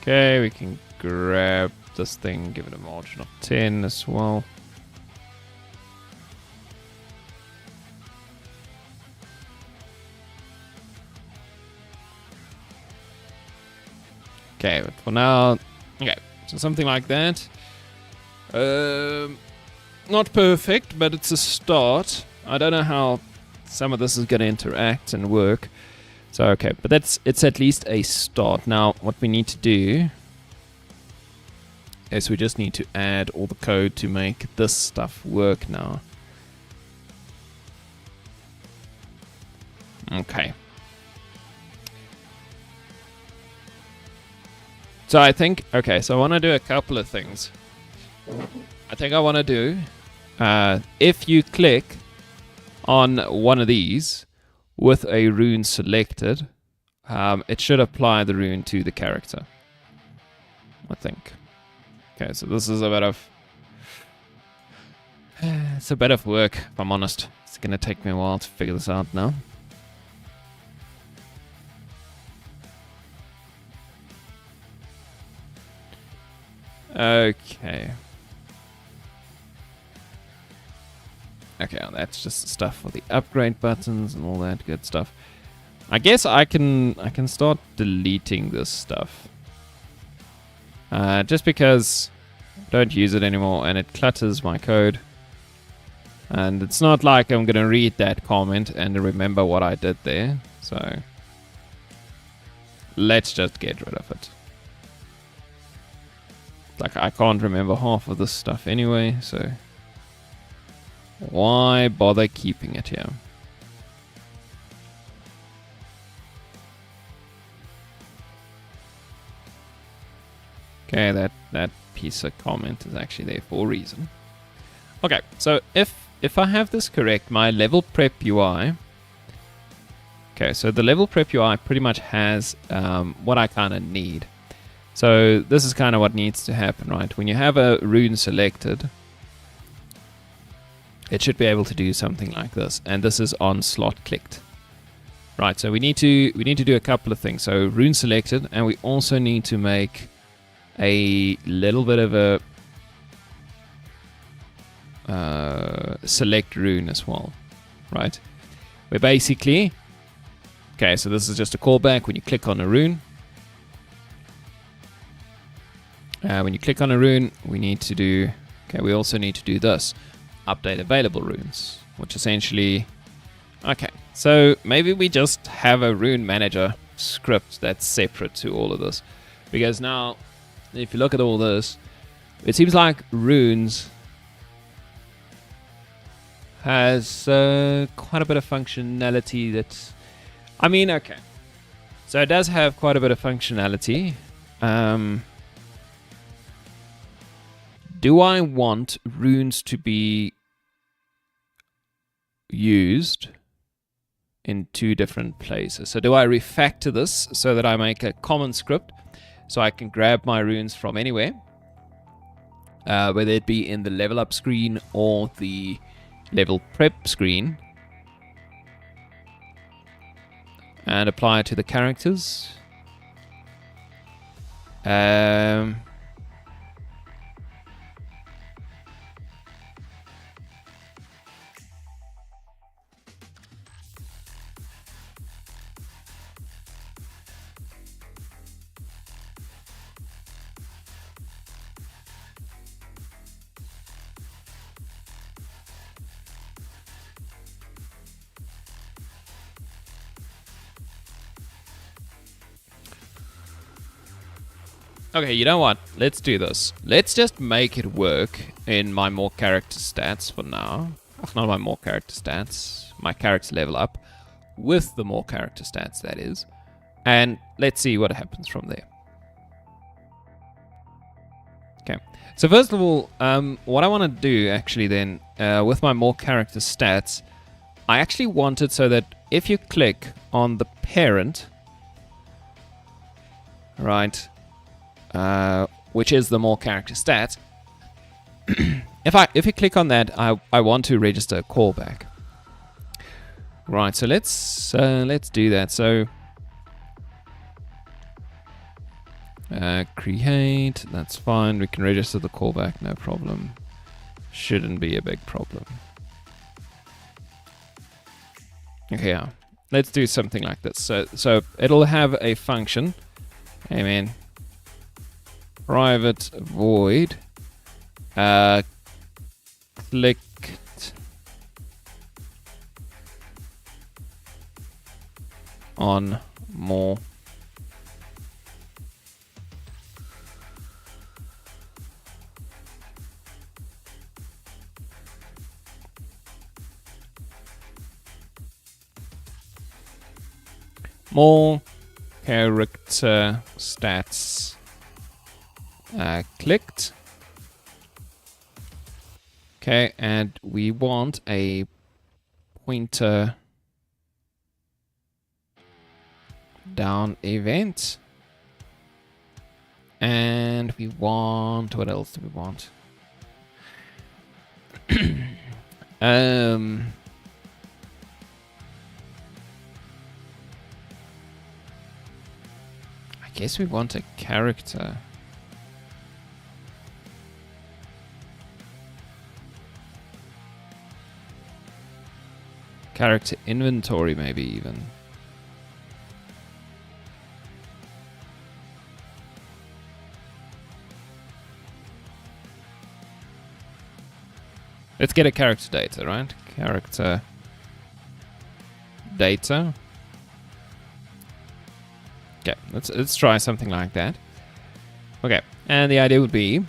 Speaker 1: Okay, we can grab this thing, give it a margin of 10 as well. Okay, but for now, okay, so something like that. Not perfect, but it's a start. I don't know how some of this is going to interact and work. So, okay, but it's at least a start. Now, what we need to do is we just need to add all the code to make this stuff work now. Okay. So I think, okay, so I want to do a couple of things. I think I want to do, if you click on one of these with a rune selected, it should apply the rune to the character, I think. Okay, so this is a bit of... it's a bit of work, if I'm honest. It's going to take me a while to figure this out now. Okay. Okay, well, that's just stuff for the upgrade buttons and all that good stuff. I guess I can start deleting this stuff. Just because I don't use it anymore and it clutters my code. And it's not like I'm going to read that comment and remember what I did there. So let's just get rid of it. Like, I can't remember half of this stuff anyway, so why bother keeping it here? Okay, that piece of comment is actually there for a reason. Okay, so if I have this correct, my level prep UI... Okay, so the level prep UI pretty much has what I kind of need. So this is kind of what needs to happen, right? When you have a rune selected, it should be able to do something like this, and this is on slot clicked. Right, so we need to do a couple of things. So rune selected, and we also need to make a little bit of a select rune as well, right? We're basically... Okay, so this is just a callback. When you click on a rune, we need to do... Okay, we also need to do this. Update available runes, which essentially... Okay, so maybe we just have a rune manager script that's separate to all of this. Because now, if you look at all this, it seems like runes has quite a bit of functionality that... I mean, okay. So it does have quite a bit of functionality. Do I want runes to be used in two different places? So do I refactor this so that I make a common script so I can grab my runes from anywhere, whether it be in the level up screen or the level prep screen, and apply it to the characters? Okay, you know what? Let's do this. Let's just make it work in my more character stats for now. Not my more character stats. My character level up. With the more character stats, that is. And let's see what happens from there. Okay. So first of all, what I want to do actually then, with my more character stats, I actually want it so that if you click on the parent, right, which is the more character stats, if you click on that, I want to register a callback. Right, so let's do that. So create, that's fine. We can register the callback, no problem. Shouldn't be a big problem. Okay, yeah. Let's do something like this. So it'll have a function. Amen. Private void clicked on more character stats clicked. Okay, and we want a pointer down event. And we want, what else do we want? I guess we want a character. Character inventory, maybe even. Let's get a character data, right? Character data. Okay, let's try something like that. Okay, and the idea would be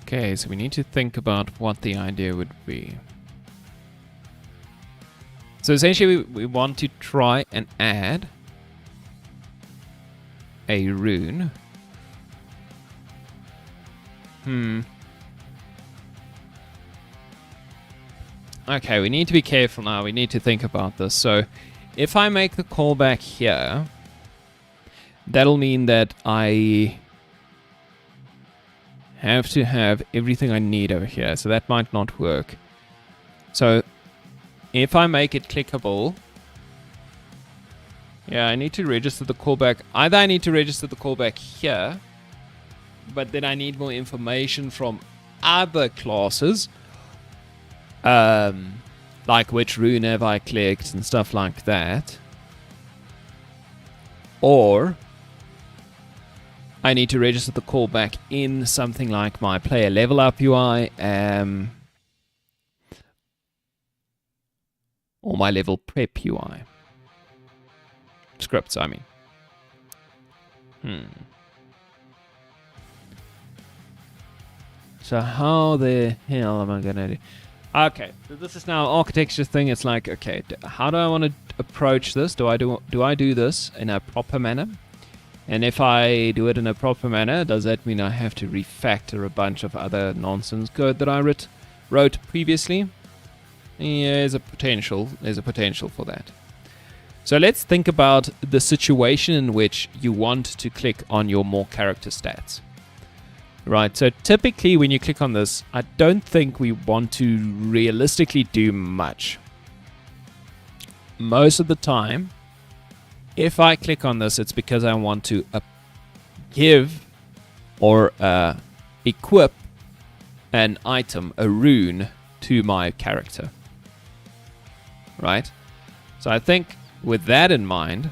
Speaker 1: okay, so we need to think about what the idea would be. So essentially we want to try and add a rune. Okay, we need to be careful now. We need to think about this. So if I make the callback here, that'll mean that I have to have everything I need over here. So that might not work. So if I make it clickable, yeah, I need to register the callback. Either I need to register the callback here, but then I need more information from other classes, like which rune have I clicked and stuff like that. Or I need to register the callback in something like my player level up UI, or my level prep UI. Scripts, I mean. So how the hell am I gonna do? Okay, so this is now architecture thing. It's like, okay, how do I want to approach this? Do I do this in a proper manner? And if I do it in a proper manner, does that mean I have to refactor a bunch of other nonsense code that I wrote previously? Yeah, there's a potential for that. So let's think about the situation in which you want to click on your more character stats. Right, so typically when you click on this, I don't think we want to realistically do much. Most of the time, if I click on this, it's because I want to give or equip an item, a rune, to my character. Right? So I think with that in mind,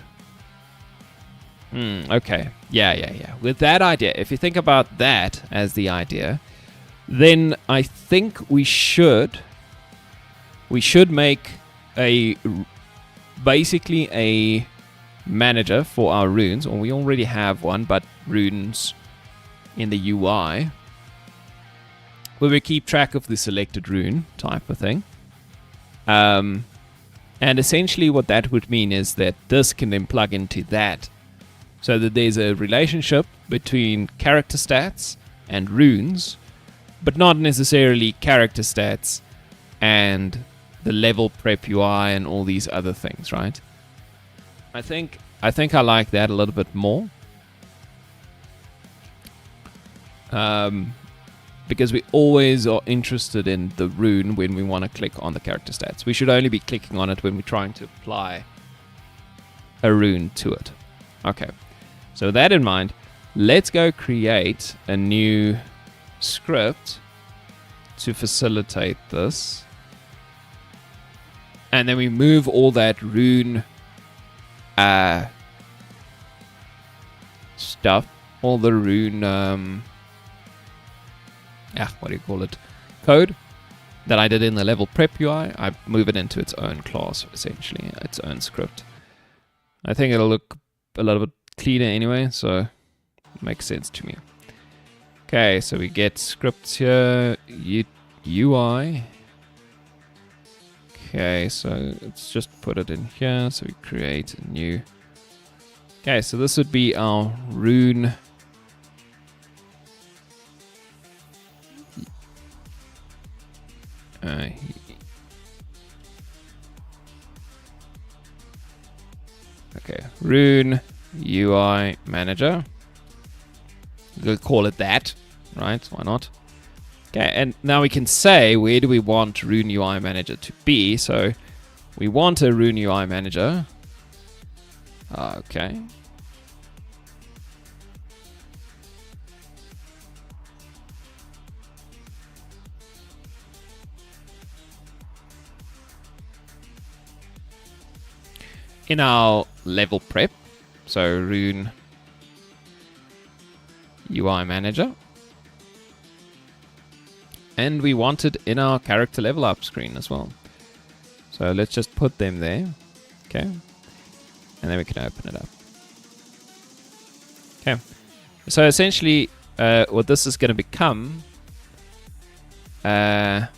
Speaker 1: okay, yeah. With that idea, if you think about that as the idea, then I think we should make basically a manager for our runes, or we already have one, but runes in the UI, where we keep track of the selected rune type of thing. And essentially what that would mean is that this can then plug into that, so that there's a relationship between character stats and runes, but not necessarily character stats and the level prep UI and all these other things, right? I think I like that a little bit more. Because we always are interested in the rune when we want to click on the character stats. We should only be clicking on it when we're trying to apply a rune to it. Okay, so with that in mind, let's go create a new script to facilitate this. And then we move all that rune stuff, all the rune what do you call it, code that I did in the level prep UI, I move it into its own class, essentially, its own script. I think it'll look a little bit cleaner anyway, so it makes sense to me. Okay, so we get scripts here, UI. Okay, so let's just put it in here. So we create a new Okay, so this would be our rune. Okay, Rune UI Manager. We'll call it that, right? Why not? Okay, and now we can say where do we want Rune UI Manager to be. So we want a Rune UI Manager. Okay. In our level prep, so Rune UI Manager. And we want it in our character level up screen as well. So let's just put them there. Okay. And then we can open it up. Okay. So essentially, what this is going to become. Okay.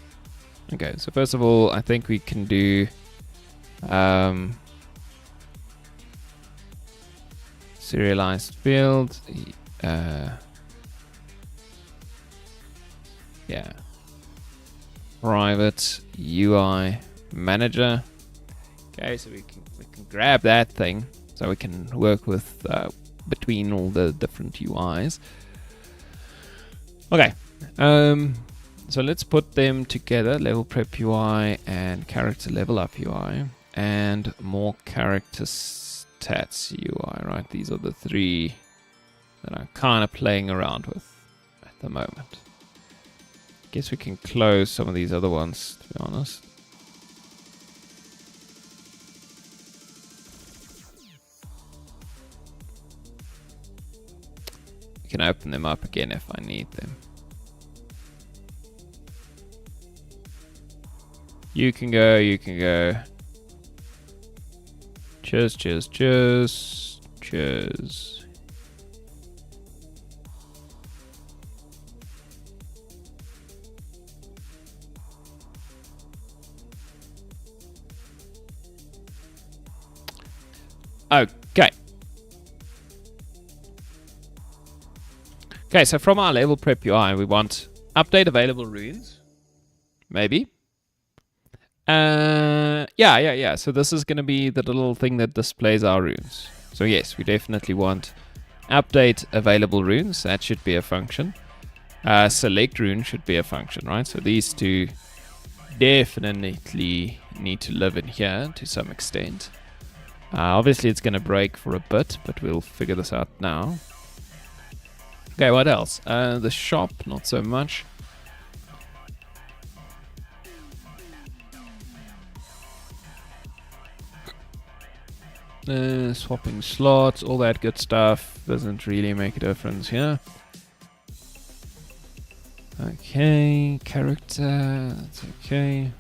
Speaker 1: So first of all, I think we can do. Serialized field. Yeah. Private UI Manager. Okay, so we can grab that thing, so we can work with between all the different UIs. Okay. So let's put them together: level prep UI and character level up UI, and more character stats UI. Right, these are the three that I'm kind of playing around with at the moment. Guess we can close some of these other ones, to be honest. We can open them up again if I need them. You can go, you can go. Cheers, cheers, cheers, cheers. Okay. Okay, so from our level prep UI, we want update available runes. Maybe. Yeah. So this is going to be the little thing that displays our runes. So yes, we definitely want update available runes. That should be a function. Select rune should be a function, right? So these two definitely need to live in here to some extent. Obviously, it's going to break for a bit, but we'll figure this out now. Okay, what else? The shop, not so much. Swapping slots, all that good stuff doesn't really make a difference here. Okay, character, that's okay.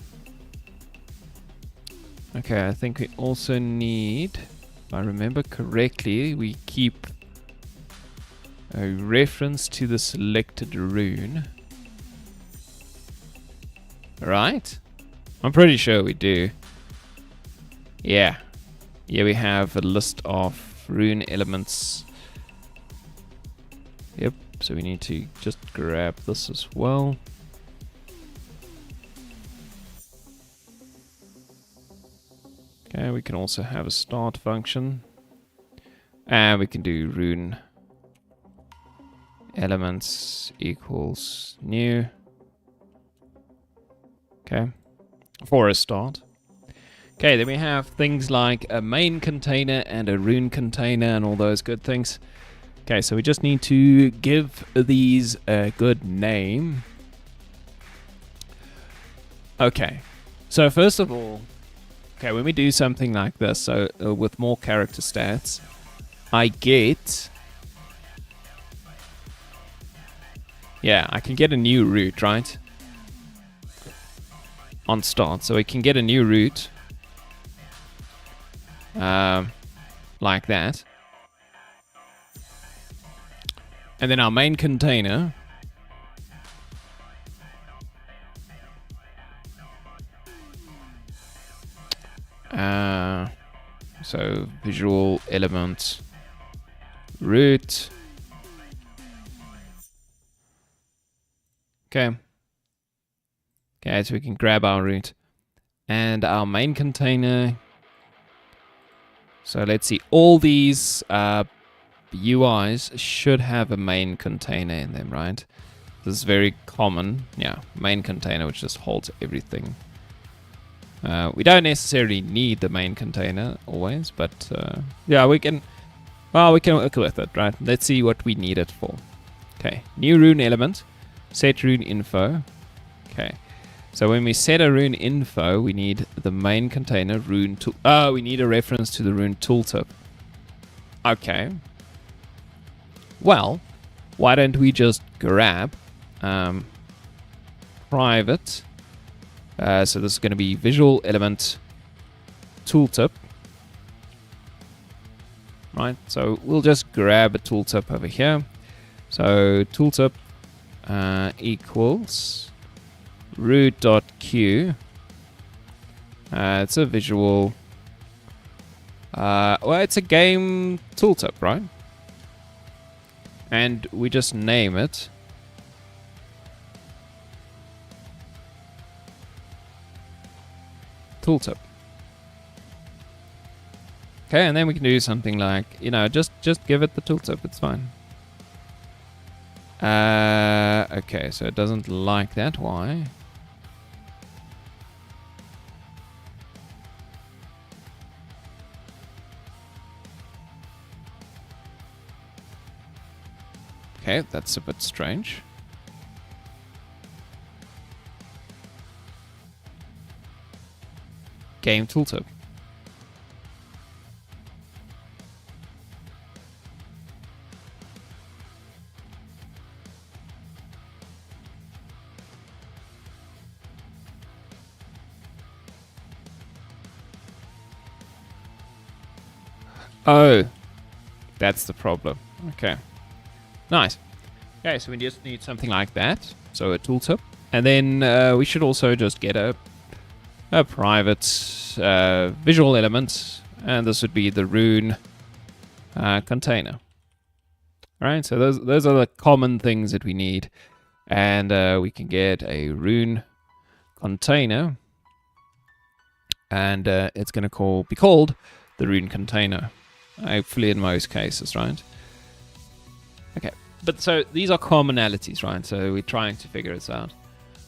Speaker 1: Okay, I think we also need, if I remember correctly, we keep a reference to the selected rune. Right? I'm pretty sure we do. Yeah. Yeah, we have a list of rune elements. Yep, so we need to just grab this as well. Okay, we can also have a start function. And we can do rune elements equals new. Okay, for a start. Okay, then we have things like a main container and a rune container and all those good things. Okay, so we just need to give these a good name. Okay, so first of all, okay, when we do something like this, so with more character stats, I get... Yeah, I can get a new route, right? On start, so we can get a new route. Like that. And then our main container. So visual element root. Okay. Okay, so we can grab our root and our main container. So let's see, all these UIs should have a main container in them, right? This is very common. Yeah, main container, which just holds everything. We don't necessarily need the main container always, but yeah, we can work with it, right? Let's see what we need it for. Okay, new rune element, set rune info. Okay, so when we set a rune info, we need the main container rune tool. Oh, we need a reference to the rune tooltip. Okay. Well, why don't we just grab private. So this is going to be visual element tooltip. Right, so we'll just grab a tooltip over here. So tooltip equals root.q. It's a visual. Well, it's a game tooltip, right? And we just name it tooltip. Okay, and then we can do something like, just give it the tooltip. It's fine. Okay, so it doesn't like that. Why? Okay, that's a bit strange. Game tooltip. Oh, that's the problem. Okay. Nice. Okay, so we just need something like that. So a tooltip. And then we should also just get a private visual element. And this would be the rune container. All right, so those are the common things that we need. And we can get a rune container. And it's going to be called the rune container. Hopefully in most cases, right? Okay, but so these are commonalities, right? So we're trying to figure this out.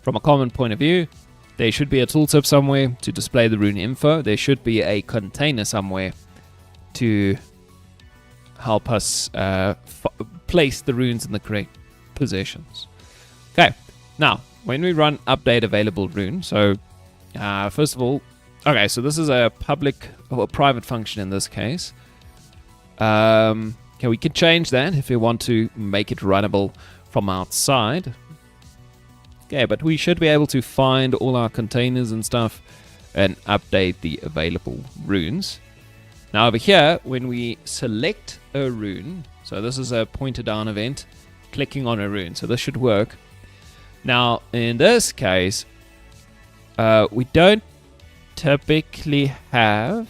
Speaker 1: From a common point of view, there should be a tooltip somewhere to display the rune info. There should be a container somewhere to help us place the runes in the correct positions. Okay, now when we run update available rune, so first of all, okay, so this is a public or a private function in this case. Okay, we can change that if we want to make it runnable from outside. Okay, but we should be able to find all our containers and stuff and update the available runes. Now over here, when we select a rune, so this is a pointer down event, clicking on a rune, so this should work. Now in this case, we don't typically have...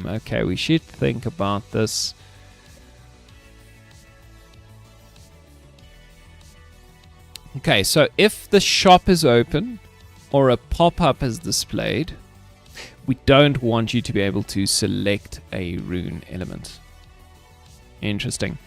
Speaker 1: okay, we should think about this. Okay, so if the shop is open or a pop-up is displayed, we don't want you to be able to select a rune element. Interesting.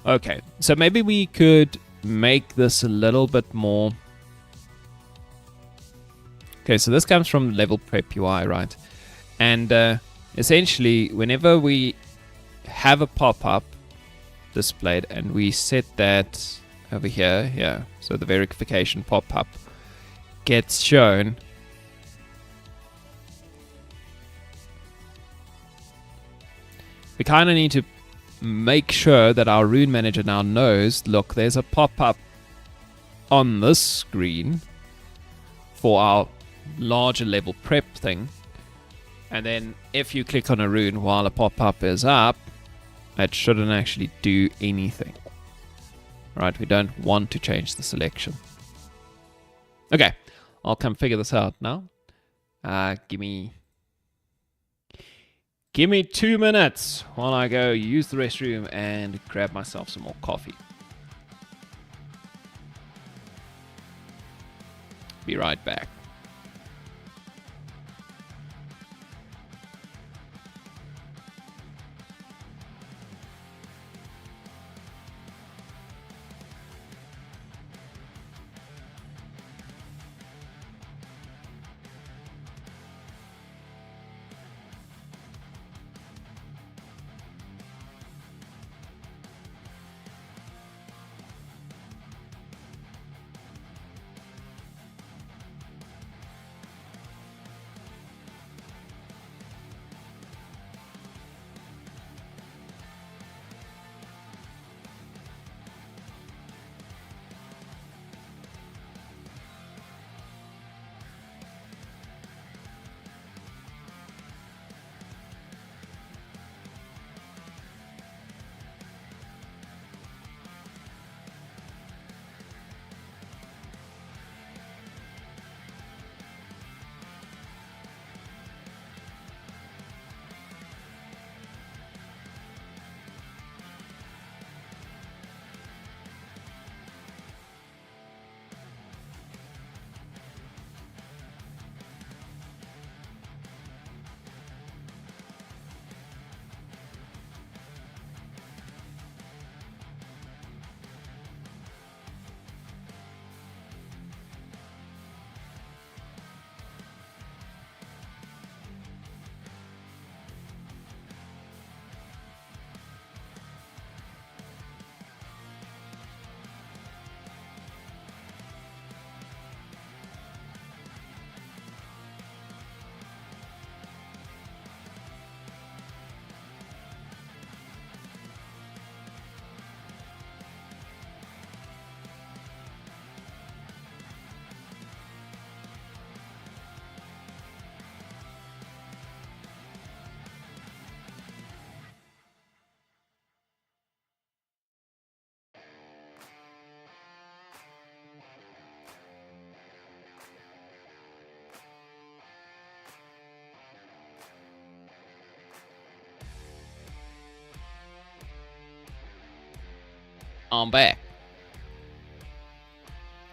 Speaker 1: Okay, so maybe we could make this a little bit more... Okay, so this comes from level prep UI, right? And essentially, whenever we have a pop-up displayed and we set that over here, yeah, so the verification pop-up gets shown, we kind of need to make sure that our rune manager now knows, look, there's a pop-up on this screen for our larger level prep thing, and then if you click on a rune while a pop-up is up, it shouldn't actually do anything. Right, we don't want to change the selection. Okay, I'll come figure this out now. Give me 2 minutes while I go use the restroom and grab myself some more coffee. Be right back. I'm back.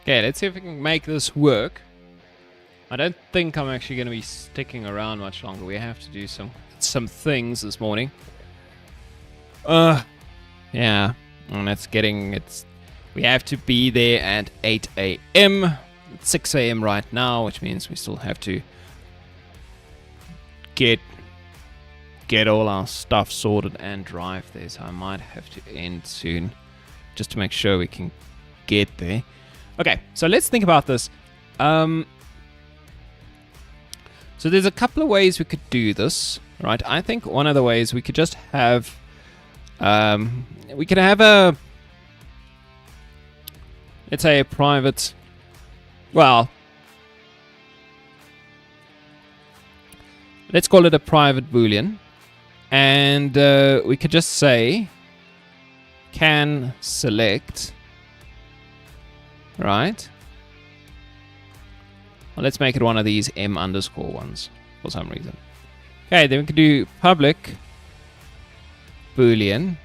Speaker 1: Okay, let's see if we can make this work. I don't think I'm actually going to be sticking around much longer. We have to do some things this morning. Yeah, and we have to be there at 8 a.m. It's 6 a.m. right now, which means we still have to get all our stuff sorted and drive there. So I might have to end soon, just to make sure we can get there. Okay, so let's think about this. So there's a couple of ways we could do this, right? I think one of the ways we could just have, we could have let's say a private, well, let's call it a private boolean, and we could just say can select, right? Well, let's make it one of these m underscore ones for some reason. Okay, then we can do public boolean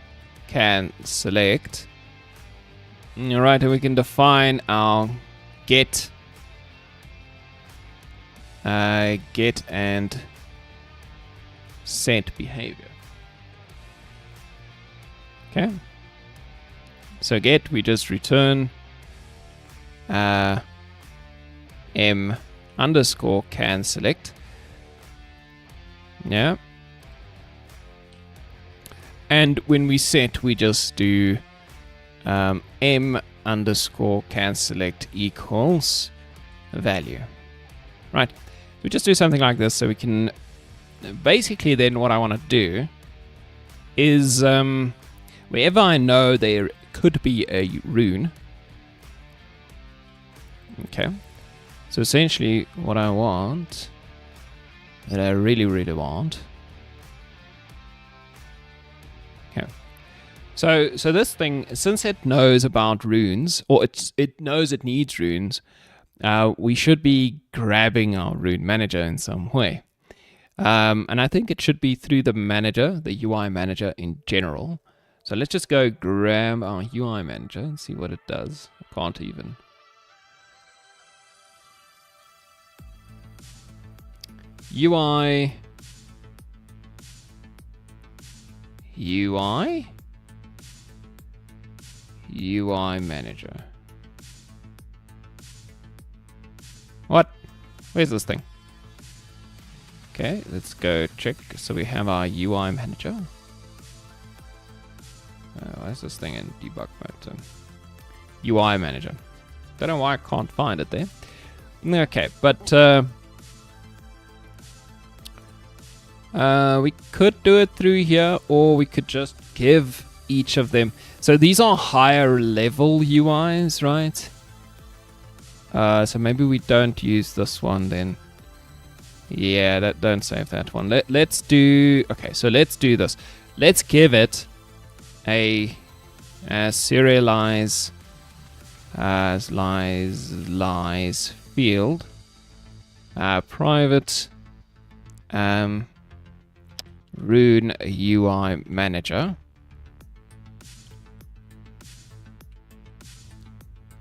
Speaker 1: can select. All right, and we can define our get and set behavior. Okay. So get, we just return m underscore can select. Yeah. And when we set, we just do m underscore can select equals value. Right. We just do something like this, so we can basically then what I want to do is wherever I know there could be a rune. Okay. So essentially what I want, that I really, really want. Okay. So this thing, since it knows about runes, or it knows it needs runes, we should be grabbing our rune manager in some way. And I think it should be through the manager, the UI manager in general. So let's just go grab our UI manager and see what it does. I can't even. UI manager. What? Where's this thing? Okay, let's go check. So we have our UI manager. Why is this thing in debug mode? UI manager. Don't know why I can't find it there. Okay, but we could do it through here, or we could just give each of them. So these are higher level UIs, right? So maybe we don't use this one then. Yeah, don't save that one. Let's do. Okay, so let's do this. Let's give it a serialize as lies field private rune UI manager.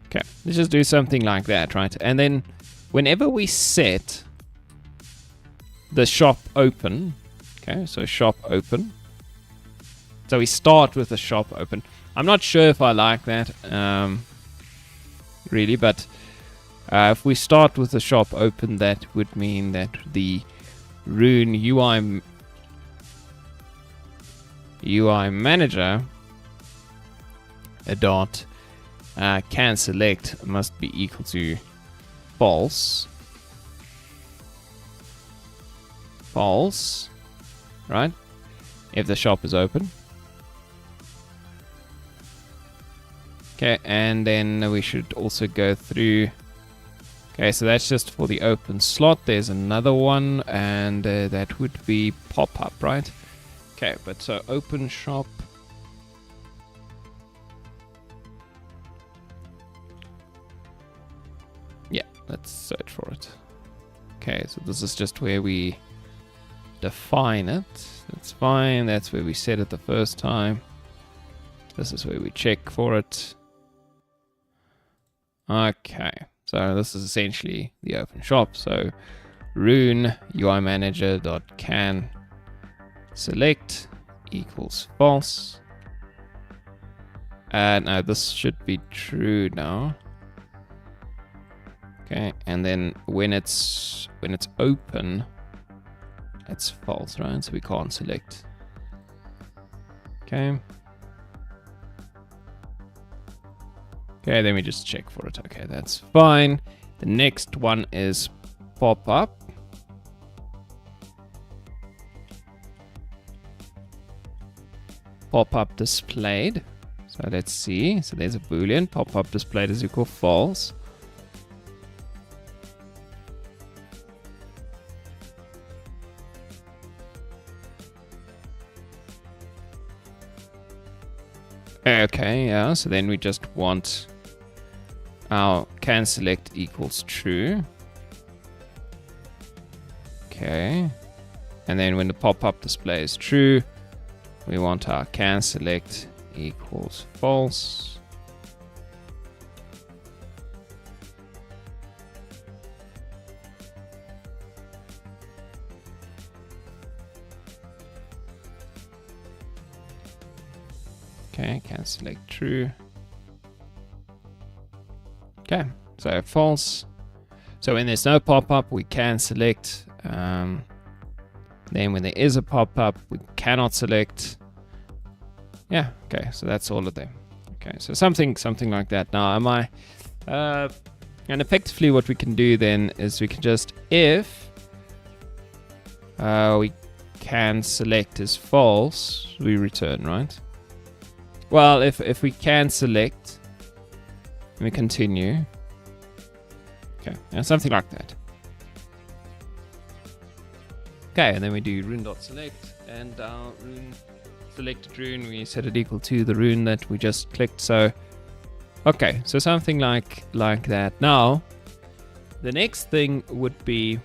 Speaker 1: Okay, let's just do something like that, right? And then whenever we set the shop open, okay, so shop open. So we start with the shop open. I'm not sure if I like that, really, but if we start with the shop open, that would mean that the rune UI manager dot can select must be equal to false, right? If the shop is open. Okay, and then we should also go through. Okay, so that's just for the open slot. There's another one, and that would be pop-up, right? Okay, but so open shop. Yeah, let's search for it. Okay, so this is just where we define it. That's fine. That's where we set it the first time. This is where we check for it. Okay, so this is essentially the open shop. So rune UI manager dot can select equals false. Now this should be true now. Okay, and then when it's open, it's false, right? So we can't select. Okay. Okay, then we just check for it. Okay, that's fine. The next one is pop-up. Pop-up displayed. So let's see. So there's a boolean. Pop-up displayed is equal false. Okay, yeah, so then we just want our can select equals true. Okay, and then when the pop-up display is true, we want our can select equals false. Okay, can select true. Okay, so false. So when there's no pop-up, we can select. Then when there is a pop-up, we cannot select. Yeah, okay, so that's all of them. Okay, so something like that. Now, and effectively what we can do then is we can just, if we can select is false, we return, right? Well, if we can select, we continue. Okay, and something like that. Okay, and then we do rune.select, and our rune selected rune, we set it equal to the rune that we just clicked. So, okay, so something like that. Now, the next thing would be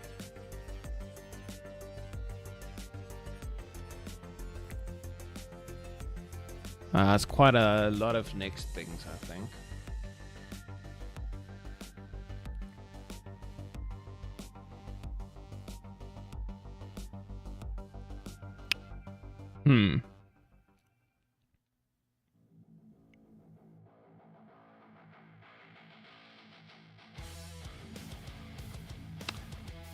Speaker 1: it's quite a lot of next things, I think.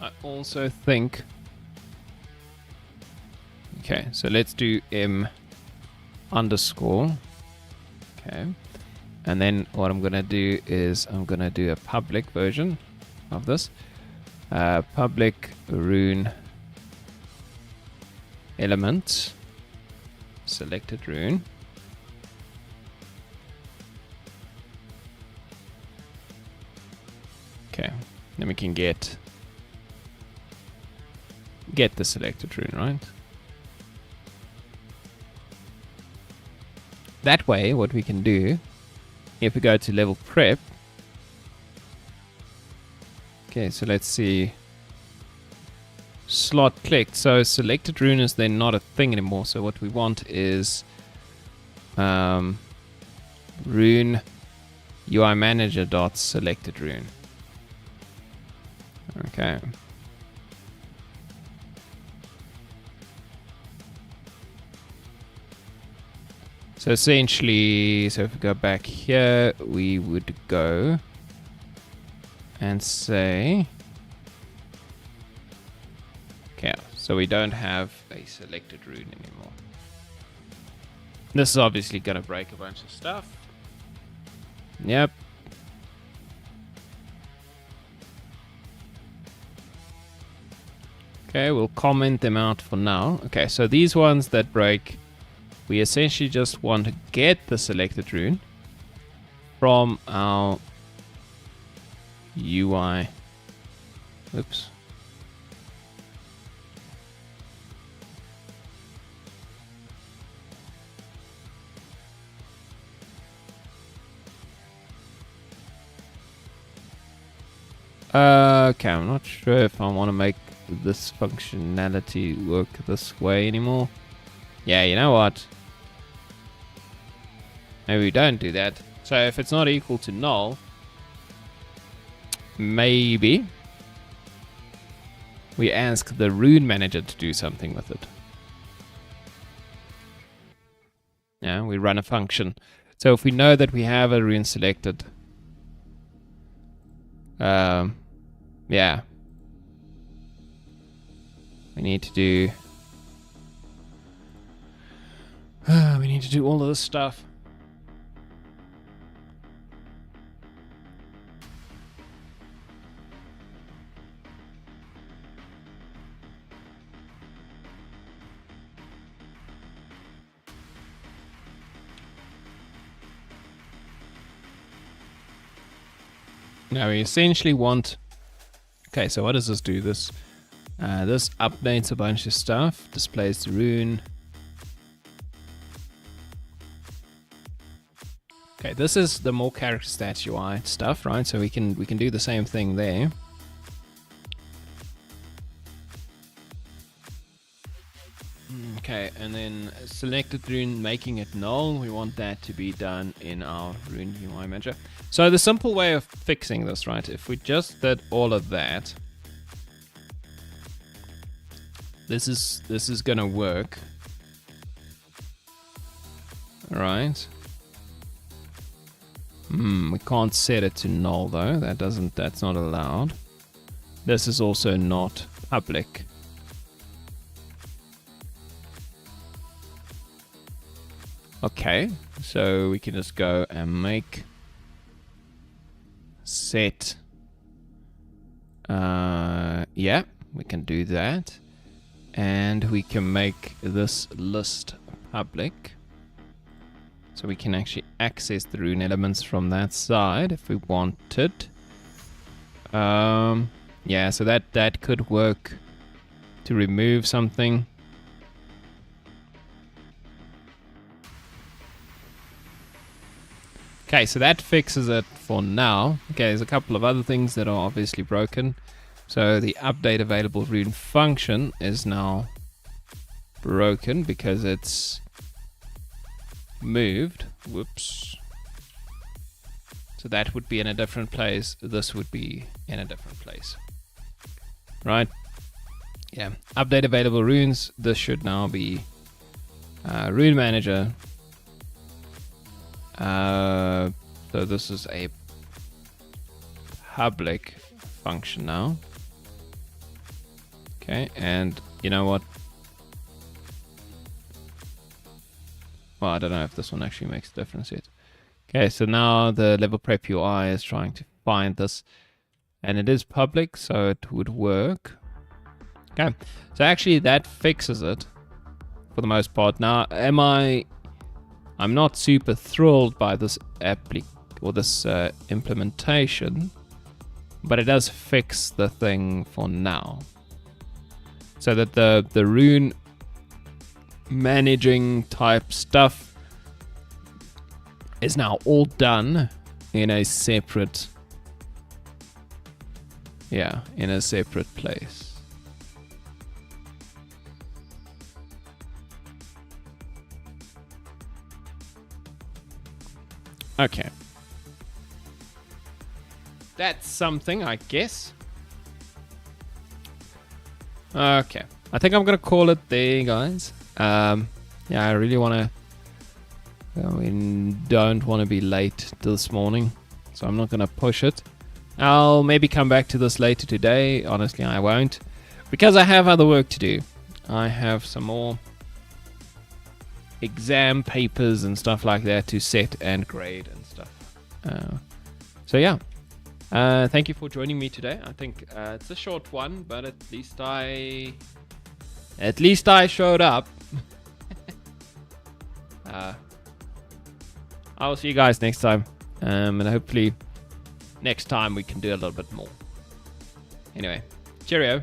Speaker 1: I also think... Okay, so let's do m underscore. Okay. And then what I'm going to do is I'm going to do a public version of this. Public rune element selected rune. Okay, then we can get the selected rune, right? That way, what we can do, if we go to level prep, okay, so let's see, slot clicked, so selected rune is then not a thing anymore. So what we want is rune UI manager dot selected rune. Okay. So essentially, so if we go back here, we would go and say, okay, so we don't have a selected rune anymore. This is obviously going to break a bunch of stuff. Yep. Okay, we'll comment them out for now. Okay, so these ones that break, we essentially just want to get the selected rune from our UI. Oops. Okay, I'm not sure if I want to make this functionality work this way anymore. Yeah, you know what? Maybe we don't do that. So if it's not equal to null, maybe we ask the rune manager to do something with it. Yeah, we run a function. So if we know that we have a rune selected, yeah, we need to do all of this stuff. Now we essentially want... Okay, so what does this do? This updates a bunch of stuff, displays the rune. Okay, this is the more character stats UI stuff, right? So we can do the same thing there. Okay, and then selected rune, making it null. We want that to be done in our rune UI manager. So the simple way of fixing this, right? If we just did all of that, this is gonna work. All right. We can't set it to null though. That's not allowed. This is also not public. Okay, so we can just go and make set. Yeah, we can do that. And we can make this list public. So we can actually access the rune elements from that side if we wanted. Yeah, so that could work to remove something. Okay, so that fixes it for now. Okay, there's a couple of other things that are obviously broken. So the update available rune function is now broken because it's moved. Whoops. So that would be in a different place. This would be in a different place. Right? Yeah. Update available runes. This should now be Rune Manager. So this is a public function now. Okay, and you know what? Well, I don't know if this one actually makes a difference yet. Okay, so now the level prep UI is trying to find this, and it is public, so it would work. Okay, so actually that fixes it for the most part. Now, I'm not super thrilled by this implementation, but it does fix the thing for now, so that the rune managing type stuff is now all done in a separate place. Okay. That's something, I guess. Okay. I think I'm going to call it there, guys. Yeah, I really want to... we don't want to be late this morning, so I'm not going to push it. I'll maybe come back to this later today. Honestly, I won't, because I have other work to do. I have some more exam papers and stuff like that to set and grade and stuff. So yeah, thank you for joining me today. I think it's a short one, but at least I showed up. I'll see you guys next time, and hopefully next time we can do a little bit more. Anyway, cheerio.